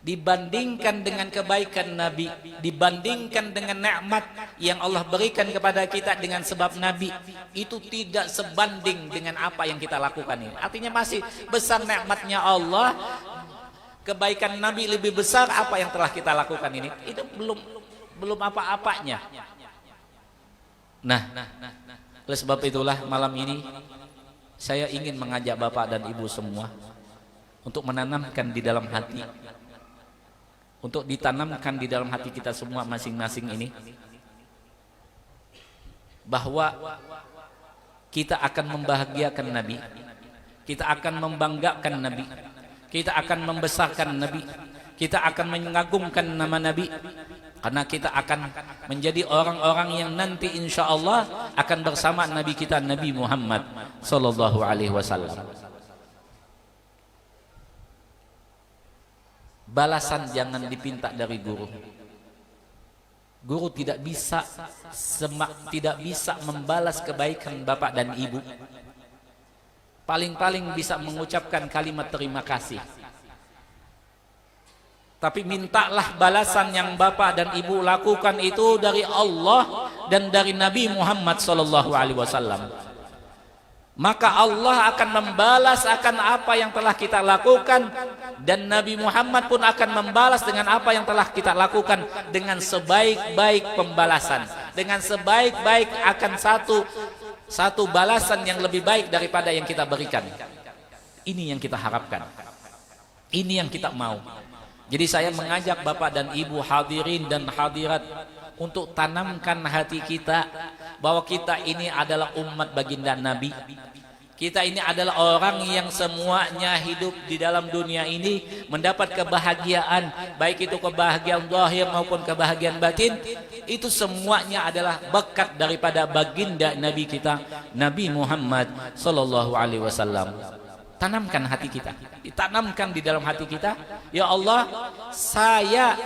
Dibandingkan dengan kebaikan Nabi, dibandingkan dengan nikmat yang Allah berikan kepada kita dengan sebab Nabi, itu tidak sebanding dengan apa yang kita lakukan ini. Artinya masih besar nikmatnya Allah, kebaikan Nabi lebih besar apa yang telah kita lakukan ini. Itu belum apa-apanya. Nah, oleh sebab itulah malam ini saya ingin mengajak Bapak dan Ibu semua untuk menanamkan di dalam hati, untuk ditanamkan di dalam hati kita semua masing-masing ini, bahwa kita akan membahagiakan Nabi, kita akan membanggakan Nabi, kita akan membesarkan Nabi, kita akan mengagungkan nama Nabi, karena kita akan menjadi orang-orang yang nanti insya Allah akan bersama Nabi kita Nabi Muhammad sallallahu alaihi wasallam. Balasan jangan dipinta dari guru. Guru tidak bisa membalas kebaikan bapak dan ibu. Paling-paling bisa mengucapkan kalimat terima kasih. Tapi mintalah balasan yang bapak dan ibu lakukan itu dari Allah dan dari Nabi Muhammad sallallahu alaihi wasallam. Maka Allah akan membalas akan apa yang telah kita lakukan, dan Nabi Muhammad pun akan membalas dengan apa yang telah kita lakukan dengan sebaik-baik pembalasan, dengan sebaik-baik akan satu balasan yang lebih baik daripada yang kita berikan. Ini yang kita harapkan, ini yang kita mau. Jadi saya mengajak Bapak dan Ibu hadirin dan hadirat untuk tanamkan hati kita bahwa kita ini adalah umat baginda Nabi. Kita ini adalah orang yang semuanya hidup di dalam dunia ini mendapat kebahagiaan, baik itu kebahagiaan zahir maupun kebahagiaan batin, itu semuanya adalah berkat daripada baginda Nabi kita Nabi Muhammad sallallahu alaihi wasallam. Tanamkan hati kita, ditanamkan di dalam hati kita, ya Allah, saya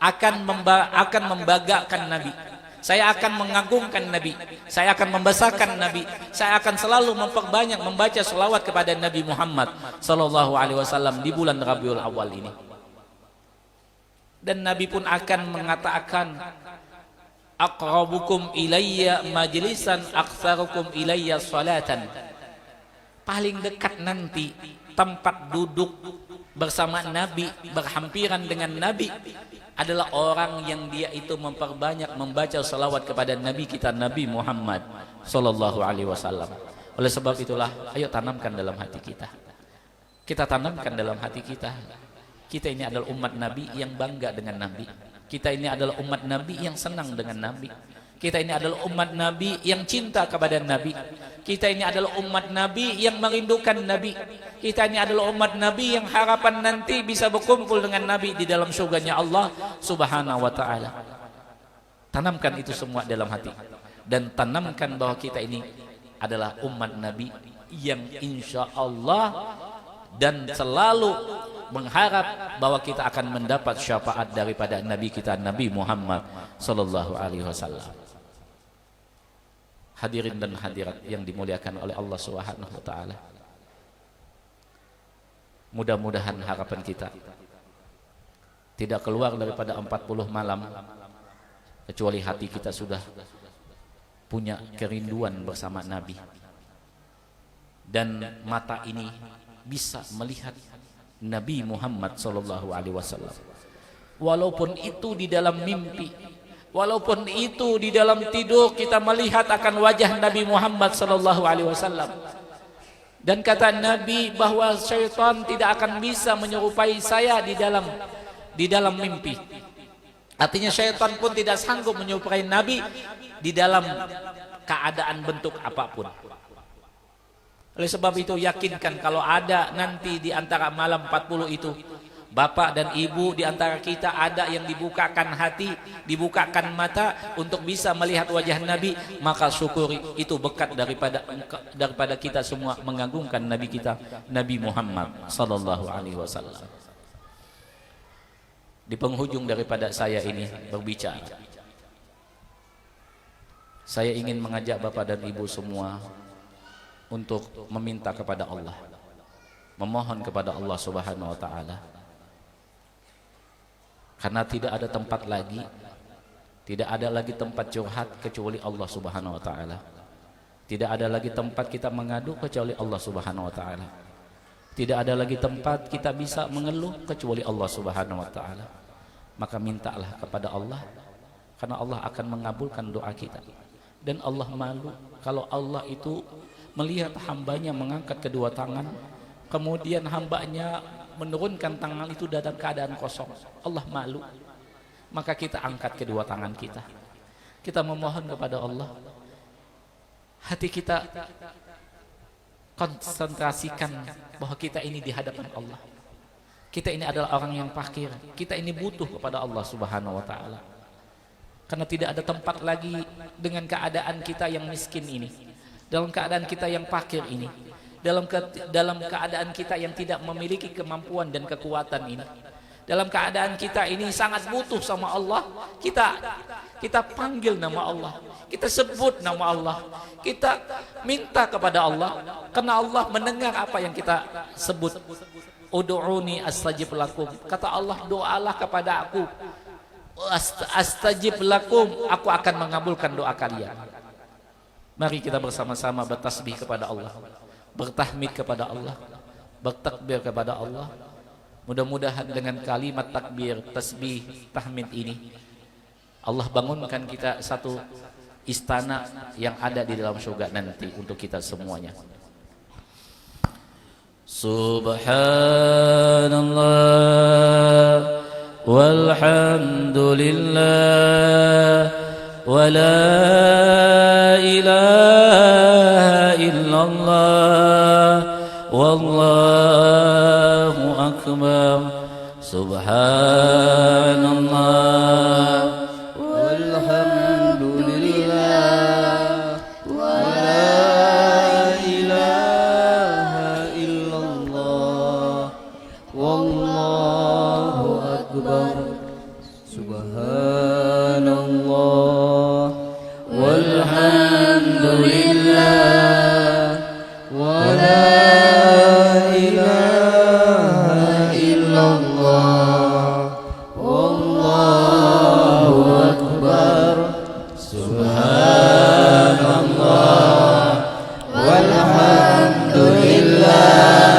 akan membanggakan Nabi, saya akan mengagungkan Nabi, saya akan membesarkan Nabi, saya akan selalu memperbanyak membaca selawat kepada Nabi Muhammad sallallahu alaihi wasallam di bulan Rabiul Awal ini. Dan Nabi pun akan mengatakan, aqrabukum ilayya majlisan aktsarukum ilayya salatan. Paling dekat nanti tempat duduk bersama Nabi, berhampiran dengan Nabi, adalah orang yang dia itu memperbanyak membaca salawat kepada Nabi kita Nabi Muhammad sallallahu alaihi wasallam. Oleh sebab itulah, ayo tanamkan dalam hati kita. Kita tanamkan dalam hati kita. Kita ini adalah umat Nabi yang bangga dengan Nabi. Kita ini adalah umat Nabi yang senang dengan Nabi. Kita ini adalah umat Nabi yang cinta kepada Nabi. Kita ini adalah umat Nabi yang merindukan Nabi. Kita ini adalah umat Nabi yang harapan nanti bisa berkumpul dengan Nabi di dalam surganya Allah Subhanahu wa ta'ala. Tanamkan itu semua dalam hati. Dan tanamkan bahwa kita ini adalah umat Nabi yang insya Allah dan selalu mengharap bahwa kita akan mendapat syafaat daripada Nabi kita Nabi Muhammad sallallahu alaihi wasallam. Hadirin dan hadirat yang dimuliakan oleh Allah Subhanahu wa taala. Mudah-mudahan harapan kita tidak keluar daripada 40 malam kecuali hati kita sudah punya kerinduan bersama Nabi. Dan mata ini bisa melihat Nabi Muhammad sallallahu alaihi wasallam. Walaupun itu di dalam mimpi, walaupun itu di dalam tidur kita melihat akan wajah Nabi Muhammad sallallahu alaihi wasallam. Dan kata Nabi bahwa syaitan tidak akan bisa menyerupai saya di dalam mimpi. Artinya syaitan pun tidak sanggup menyerupai Nabi di dalam keadaan bentuk apapun. Oleh sebab itu yakinkan kalau ada nanti di antara malam 40 itu bapak dan ibu di antara kita ada yang dibukakan hati, dibukakan mata untuk bisa melihat wajah Nabi, maka syukuri, itu berkat daripada kita semua mengagungkan Nabi kita, Nabi Muhammad sallallahu alaihi wasallam. Di penghujung daripada saya ini berbicara, saya ingin mengajak bapak dan ibu semua untuk meminta kepada Allah, memohon kepada Allah Subhanahu wa taala. Karena tidak ada tempat lagi, tidak ada lagi tempat curhat kecuali Allah Subhanahu wa taala. Tidak ada lagi tempat kita mengadu kecuali Allah Subhanahu wa taala. Tidak ada lagi tempat kita bisa mengeluh kecuali Allah Subhanahu wa taala. Maka mintalah kepada Allah, karena Allah akan mengabulkan doa kita. Dan Allah malu kalau Allah itu melihat hambanya mengangkat kedua tangan, kemudian hambanya menurunkan tangan itu dalam keadaan kosong. Allah malu. Maka kita angkat kedua tangan kita, kita memohon kepada Allah. Hati kita konsentrasikan bahwa kita ini di hadapan Allah. Kita ini adalah orang yang fakir, kita ini butuh kepada Allah Subhanahu wa taala. Karena tidak ada tempat lagi dengan keadaan kita yang miskin ini, dalam keadaan kita yang fakir ini, dalam keadaan kita yang tidak memiliki kemampuan dan kekuatan ini, dalam keadaan kita ini sangat butuh sama Allah, kita panggil nama Allah, kita sebut nama Allah, kita minta kepada Allah, karena Allah mendengar apa yang kita sebut. Ud'uni astajib lakum, kata Allah, doalah kepada aku, astajib lakum, aku akan mengabulkan doa kalian. Mari kita bersama-sama bertasbih kepada Allah, bertahmid kepada Allah, bertakbir kepada Allah. Mudah-mudahan dengan kalimat takbir, tasbih, tahmid ini Allah bangunkan kita satu istana yang ada di dalam surga nanti untuk kita semuanya. Subhanallah walhamdulillah wa la ilaha illallah wallahu akbar. Subhanallah walhamdulillah wa la ilaha illallah wallahu akbar. Subhanallah walhamdulillah wa la ilaha illallah wallahu akbar. Subhanallah walhamdulillah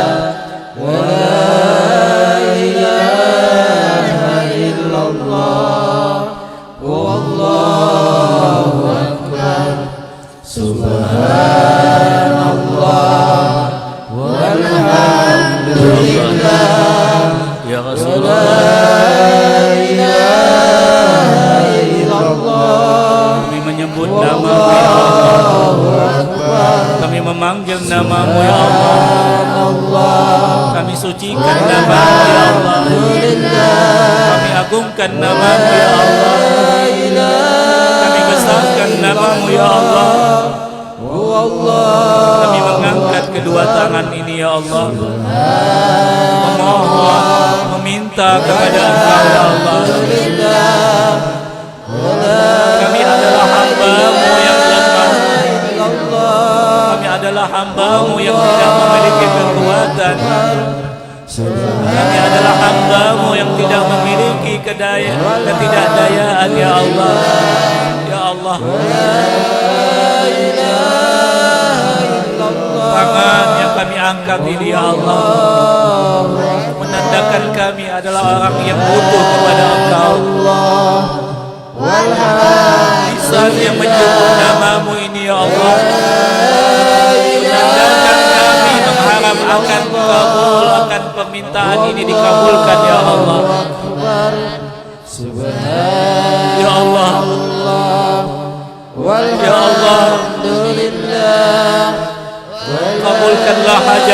wa la ilaha illallah wallahu akbar. Subhanallah walhamdulillah ya Rasulullah, kami menyebut nama-Mu ya Allah, kami memanggil nama-Mu ya Allah, kami sucikan nama-Mu ya Allah, kami agungkan nama-Mu ya Allah, kami besarkan nama-Mu ya Allah. Kami mengangkat kedua tangan ini ya Allah, memohon, meminta kepada Engkau ya Allah. Kami adalah hamba-Mu yang lemah, kami adalah hamba-Mu yang tidak memiliki kekuatan, kami adalah hamba-Mu yang tidak memiliki ketidakdayaan ya Allah. Ya Allah, tangan yang kami angkat ini ya Allah menandakan kami adalah orang yang butuh kepada Engkau. Lisan yang menyebut nama-Mu ini ya Allah menandakan kami mengharap akan kabul, akan permintaan ini dikabulkan ya Allah. Ya Allah, ya Allah,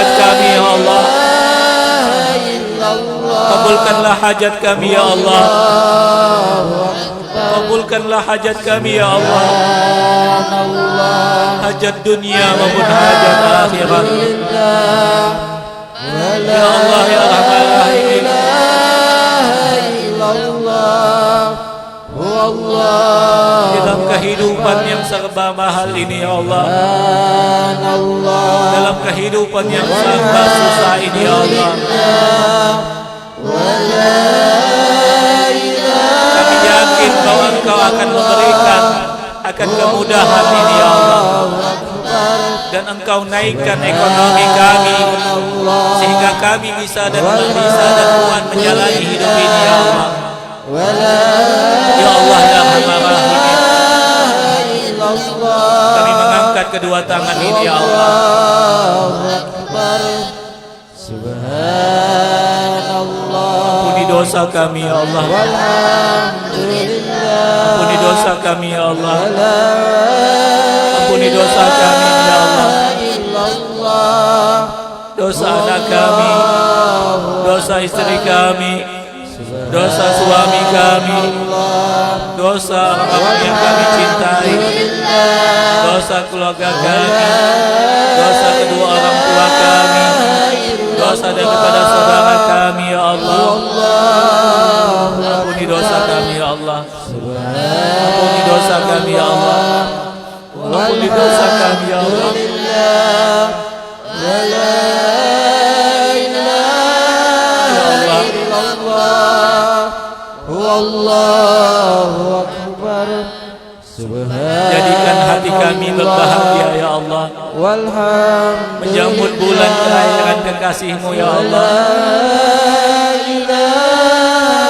hajat kami ya Allah. Kabulkanlah hajat kami ya Allah. Kabulkanlah hajat kami ya Allah. Hajat dunia maupun hajat akhirat. Ya Allah ya Rahman Rahim. Dalam kehidupan yang serba mahal ini ya Allah, dalam kehidupan yang serba susah ini ya Allah, kami yakin bahwa Engkau akan memberikan akan kemudahan ini ya Allah, dan Engkau naikkan ekonomi kami sehingga kami bisa dan kuat menjalani hidup ini ya Allah. Ya Allah ya Rahman Rahim, kami mengangkat kedua tangan ini ya Allah. Ampuni dosa kami ya Allah. Ampuni dosa kami ya Allah. Ampuni dosa kami ya Allah. Dosa anak kami, dosa istri kami, dosa suami kami, dosa orang yang kami cintai, dosa keluarga kami, dosa kedua orang tua kami, dosa daripada saudara kami ya Allah. Ampuni dosa kami ya Allah. Ampuni dosa kami ya Allah. Ampuni dosa kami ya Allah. Allahu Akbar. Jadikan hati kami berbahagia ya Allah, menyambut bulan kelahiran kekasih-Mu ya Allah.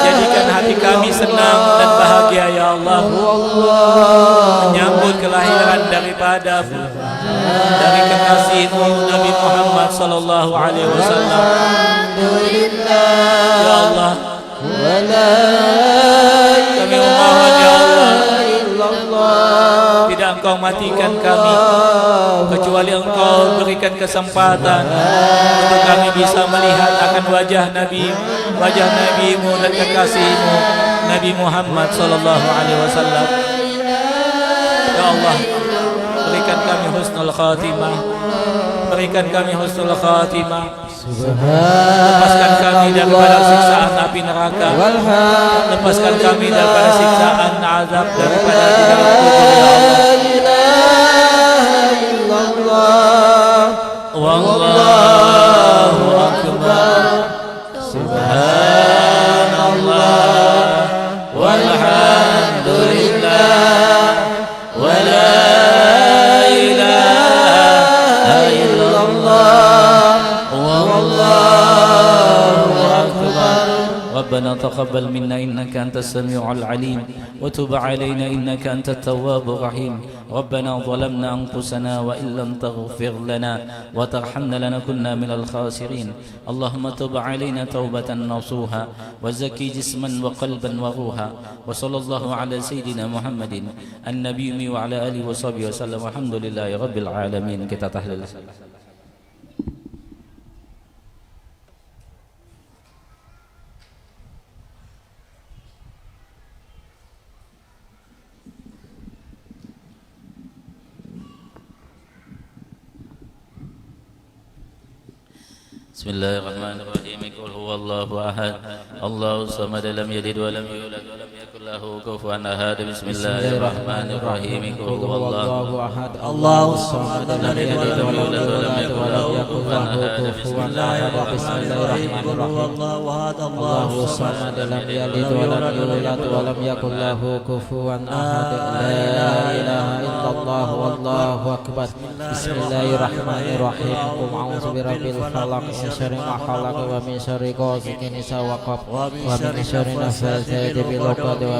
Jadikan hati kami senang dan bahagia ya Allah, menyambut kelahiran dari kekasih-Mu Nabi Muhammad sallallahu alaihi wasallam. Ya Allah, kami memohon ya Allah, tidak Engkau matikan kami kecuali Engkau berikan kesempatan untuk kami bisa melihat akan wajah Nabi-Mu dan kekasih-Mu Nabi Muhammad sallallahu alaihi wasallam. Ya Allah, berikan kami husnul khatimah, berikan kami husnul khatimah. Lepaskan kami daripada siksaan api neraka, lepaskan kami daripada siksaan azab daripada di dalam kubur ya Allah. Wallahu akbar. Subhanallah walhamdulillah wa la ilaha illallah. ربنا تقبل منا إنك أنت السميع العليم وتب علينا إنك أنت التواب الرحيم. ربنا ظلمنا أنفسنا وإن لم تغفر لنا وترحمنا لنكن من الخاسرين. اللهم تب علينا توبة نصوحا وزكي جسما وقلبا وروحا. وصلى الله على سيدنا محمد النبي وعلى آله وصحبه وسلم. الحمد لله رب العالمين. Kita tahlil. Bismillahirrahmanirrahim. Qul huwallahu ahad, Allahus samad, lam yalid wa lam yulad wa lam yakul lahu kufuwan ahad. Bismillahirrahmanirrahim. Qul huwallahu ahad, Allahus samad, lam yalid wa lam yulad wa lam yakul lahu kufuwan ahad. Bismillahirrahmanirrahim. Allahus samad, lam yalid wa lam yulad wa lam yakul lahu kufuwan ahad. La ilaha illallah wallahu akbar. Bismillahirrahmanirrahim. Qul a'udzu birabbil falaq min syarri ma khalaq wa min syarri ghasiqin idza waqab wa min syarri nafatsati fil 'uqad wa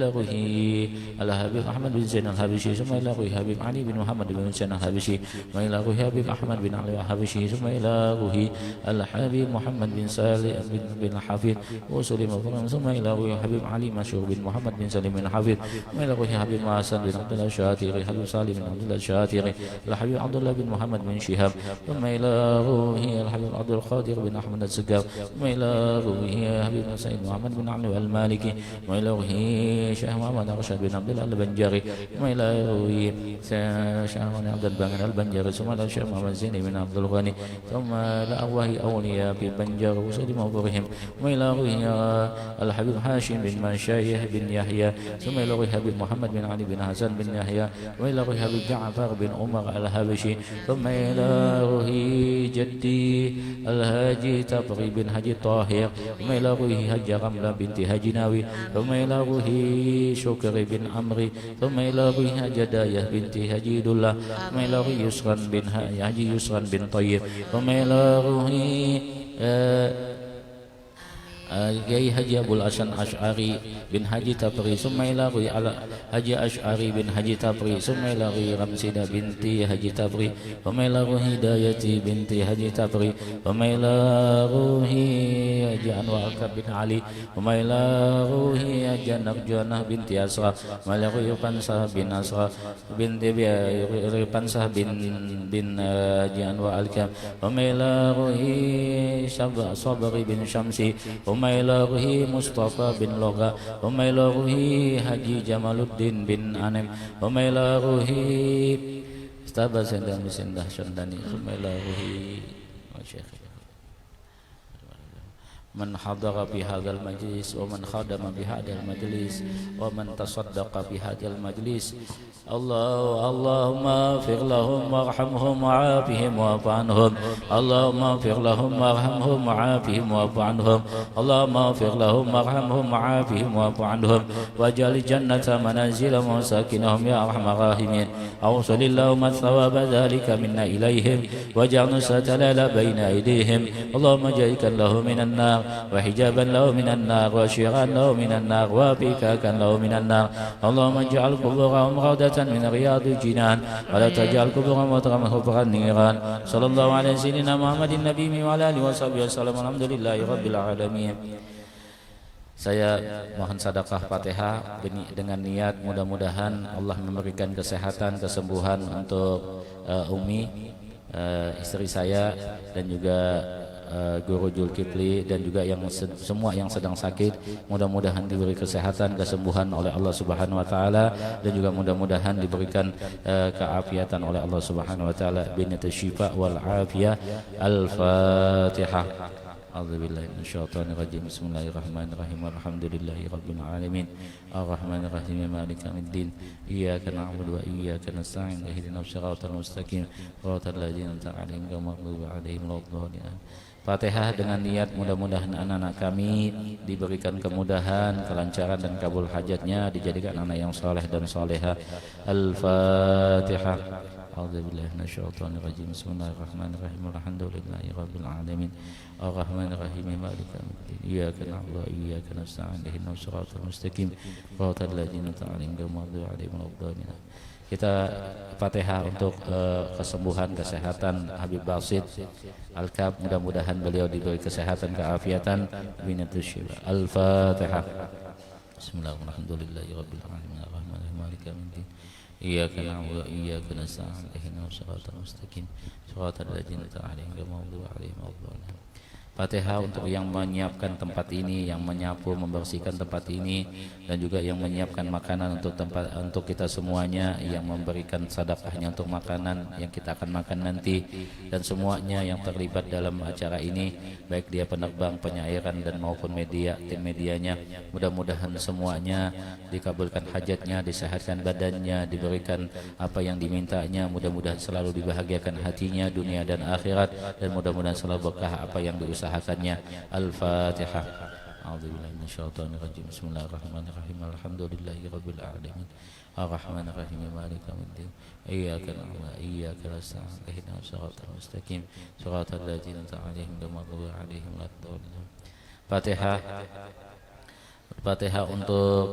إلى روح الحبيب أحمد بن زين الحبشي ثم إلى روح حبيب علي بن محمد بن زين الحبشي وإلى روح حبيب أحمد بن علي الحبشي ثم إلى روح الحبيب محمد بن سالم بن حفيظ وسلم ثم إلى روح حبيب علي مشهور بن محمد بن سليم بن حفيظ وإلى روح حبيب حسن بن عبد الله الشاتري حبيب سالم بن عبد الله الشاتري الحبيب عبد الله بن محمد بن شهاب ثم إلى روح الحبيب عبد القادر بن أحمد الزكار ثم إلى روح حبيب سيد محمد بن علي المالكي وإلى روح شيخ محمد رشاد بن عبد الله البنجاري ثم إلى روح شيخ عبد الباقر البنجاري ثم إلى شيخ محمد زين بن عبد الغني ثم إلى أرواح أولياء في بنجار وسلم أبورهم وإلى روح الحبيب هاشم بن مشايخ بن يحيى ثم إلى روح حبيب محمد بن علي بن حسن بن يحيى وإلى روح حبيب جعفر بن عمر الحبشي ثم إلى روح جدي الهاجي تبغي بن حجي طاهر ثم إلى روح حج رملة بنت حجي ناوي ثم إلى روح شكر بن عمري ثم إلى روح جداية بنت حجي دولة ثم إلى روح يسرا بن حجي يسرا بن طيب ثم إلى روح Kiai Haji Abdul Hasan Asy'ari bin Haji Tapri Sumaila Ri Haji Asy'ari bin Haji Tapri Sumaila Ri Ramsida binti Haji Tapri Sumaila Ri Hidayati binti Haji Tapri Sumaila Ruhi Haji Anwar bin Ali Sumaila Ruhi Haji Narjana binti Asra Sumaila Ri Pansah bin Asra binti Pansah bin Haji Anwar Al-Kam Sumaila Ruhi Sabri bin Syamsi Umailaruhi Mustafa bin Loga Umailaruhi Haji Jamaluddin bin Anem Umailaruhi Stabah Sendah Sendah Syandani Umailaruhi Man hadara bihadzal majlis wa man khadama bihadzal majlis wa man tasaddaqa bihadzal majlis Allahumma fir lahum warhamhum wa'afihim wa'fu anhum Allahumma fir lahum warhamhum wa'afihim wa'fu anhum Allahumma fir lahum warhamhum wa'afihim wa'fu anhum waj'al jannata manazila masakinahum ya arhamar rahimin awsalillahu thawaba dhalika minna ilayhim waj'al nusatalala baina aydihim Allahumma jaikan lahu minan nar وحجابا له من النار وشيرا له من النار وبكاكا له من النار اللهم اجعل قبورهم روضة من رياض الجنان ولا تجعل قبورهم وطرا حفرا النيران صلى الله على سيدنا محمد النبي وعلى اله وصحبه وسلم الحمد لله رب العالمين. Saya mohon sedekah Fatihah dengan niat mudah-mudahan Allah memberikan kesehatan, kesembuhan untuk Umi, istri saya, dan juga Guru Zulkifli, dan juga yang semua yang sedang sakit, mudah-mudahan diberi kesehatan, kesembuhan oleh Allah Subhanahu wa taala, dan juga mudah-mudahan diberikan keafiatan oleh Allah Subhanahu wa taala. Binnatus syifa wal afiyah. Al-Fatihah. A'udzubillahi minasyaitonir rajim. Bismillahirrahmanirrahim. Alhamdulillahi rabbil alamin. Arrahmanir rahim. Maliki yaumiddin. Iyyaka na'budu wa iyyaka nasta'in. Ihdinas siratal mustaqim. Shiratal ladzina an'amta 'alaihim ghairil maghdubi 'alaihim waladdallin. Fatihah dengan niat mudah-mudahan anak-anak kami diberikan kemudahan, kelancaran dan kabul hajatnya, dijadikan anak yang saleh dan salehah. Al-Fatihah. A'udzubillahi minasyaitonir rajim. Bismillahirrahmanirrahim. Alhamdulillahi rabbil alamin. Arrahmanir rahim. Maliki yaumiddin. Iyyaka na'budu wa iyyaka nasta'in. Ihdinas siratal mustaqim. Shiratal ladzina an'amta 'alaihim ghairil maghdubi 'alaihim waladdallin. Kita Fatihah untuk kesembuhan, kesehatan Habib Basit Al-Kab, mudah-mudahan beliau diberi kesehatan, keafiatan. Binnatus syifa. Al-Fatihah. Bismillahirrahmanirrahim. Ar-Rahmanir-Rahim. Maliki yaumiddin. Iyyaka na'budu wa iyyaka nasta'in. Ihdinas siratal mustaqim. Shiratal ladzina an'amta 'alaihim ghairil maghdubi 'alaihim waladdallin. Fatihah untuk yang menyiapkan tempat ini, yang menyapu, membersihkan tempat ini, dan juga yang menyiapkan makanan untuk kita semuanya, yang memberikan sedekahnya untuk makanan yang kita akan makan nanti, dan semuanya yang terlibat dalam acara ini, baik dia penerbang, penyairan, dan maupun media, tim medianya. Mudah-mudahan semuanya dikabulkan hajatnya, disehatkan badannya, diberikan apa yang dimintanya, mudah-mudahan selalu dibahagiakan hatinya dunia dan akhirat, dan mudah-mudahan selalu berkah apa yang diusahakannya. Al-Fatihah. A'udzubillahi minasyaitonir rajim. Bismillahirrahmanirrahim. Alhamdulillahi rabbil alamin. Ar-Rahmanir Rahim. Maliki yaumiddin. Iyyaka na'budu wa iyyaka nasta'in. Ihdinas siratal mustaqim. Shiratal ladzina an'amta 'alaihim ghairil maghdubi 'alaihim waladdallin. Fatihah. Fatihah untuk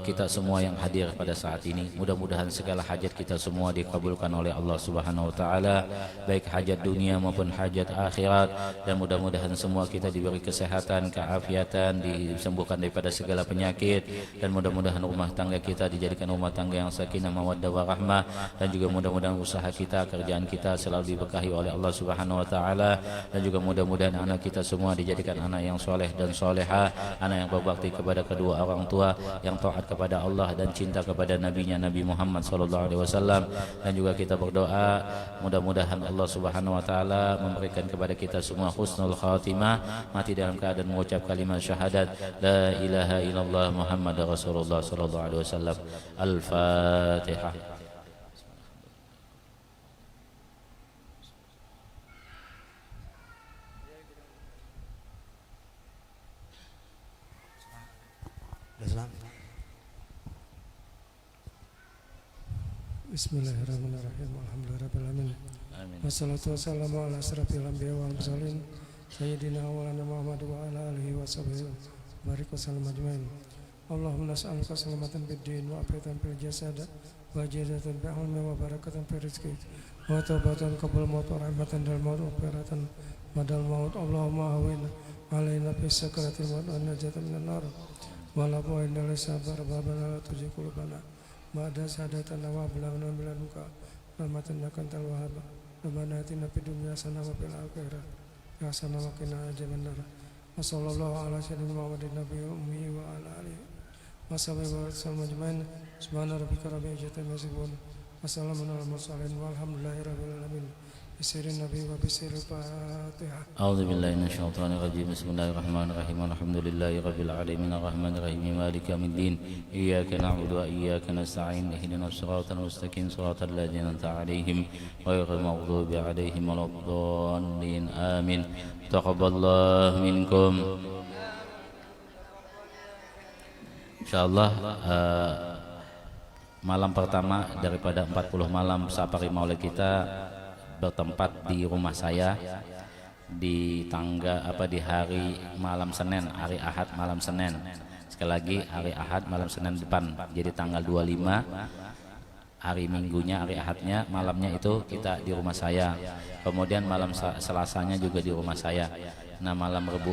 kita semua yang hadir pada saat ini. Mudah-mudahan segala hajat kita semua dikabulkan oleh Allah Subhanahu wa taala, baik hajat dunia maupun hajat akhirat, dan mudah-mudahan semua kita diberi kesehatan, keafiatan, disembuhkan daripada segala penyakit, dan mudah-mudahan rumah tangga kita dijadikan rumah tangga yang sakinah mawaddah warahmah, dan juga mudah-mudahan usaha kita, kerjaan kita selalu diberkahi oleh Allah Subhanahu wa taala, dan juga mudah-mudahan anak kita semua dijadikan anak yang soleh dan soleha, anak yang berbakti kepada kedua orang tua, yang taat kepada Allah dan cinta kepada nabinya Nabi Muhammad sallallahu alaihi wasallam. Dan juga kita berdoa mudah-mudahan Allah Subhanahu wa taala memberikan kepada kita semua husnul khatimah, mati dalam keadaan mengucap kalimat syahadat la ilaha illallah Muhammadar Rasulullah sallallahu alaihi wasallam. Al-Fatihah. Bismillahirrahmanirrahim. Alhamdulillahirabbil alamin. Wassalatu wassalamu ala asrofil anbiya wal mursalin sayyidina wa lana Muhammad wa ala alihi wa sahbihi barik wa sallam ajmain. Allahumma nas'aluka salamatan fid din wa afiyatan fil jasad wa jazatan bi ilmi wa barakatan fil rizqi wa taubatan qabla maut wa rahmatan dal maut wa firatan madal maut. Allahumma hawin alaina fi sakaratil maut wa najatan minan nar wa la bu'inna sabar babana la tujih qulubana Ma'ada sadatan wa bilana bilanuka rahmatan lakan tal wahab rabbana atina fid dunya hasanah wa fil akhirati hasanah wa qina adzabannar. Wa sallallahu ala sayyidina Muhammadin nabiyil ummi wa ala alihi wa sahbihi wa sallam ajmain. Subhana rabbika rabbil izzati amma yasifun wa salamun alal mursalin walhamdulillahi rabbil alamin. Bisirin nabi wa bisiril Fatihah. A'udzu billahi minasyaitonir rajim. Bismillahirrahmanirrahim. Alhamdulillahi rabbil alamin arrahmanir rahim maliki yaumiddin. Iyyaka na'budu wa iyyaka nasta'in. Ihdinas siratal mustaqim siratal ladzina an'amta 'alaihim ghairil maghdubi 'alaihim waladdallin. Amin. Taqabbalallahu minkum. Insyaallah malam pertama daripada 40 malam safari maulid kita bertempat di rumah saya di di hari malam Senin, hari Ahad malam Senin. Sekali lagi hari Ahad malam Senin depan. Jadi tanggal 25 hari Minggunya, hari Ahadnya, malamnya itu kita di rumah saya. Kemudian malam Selasanya juga di rumah saya. Nah, malam Rebu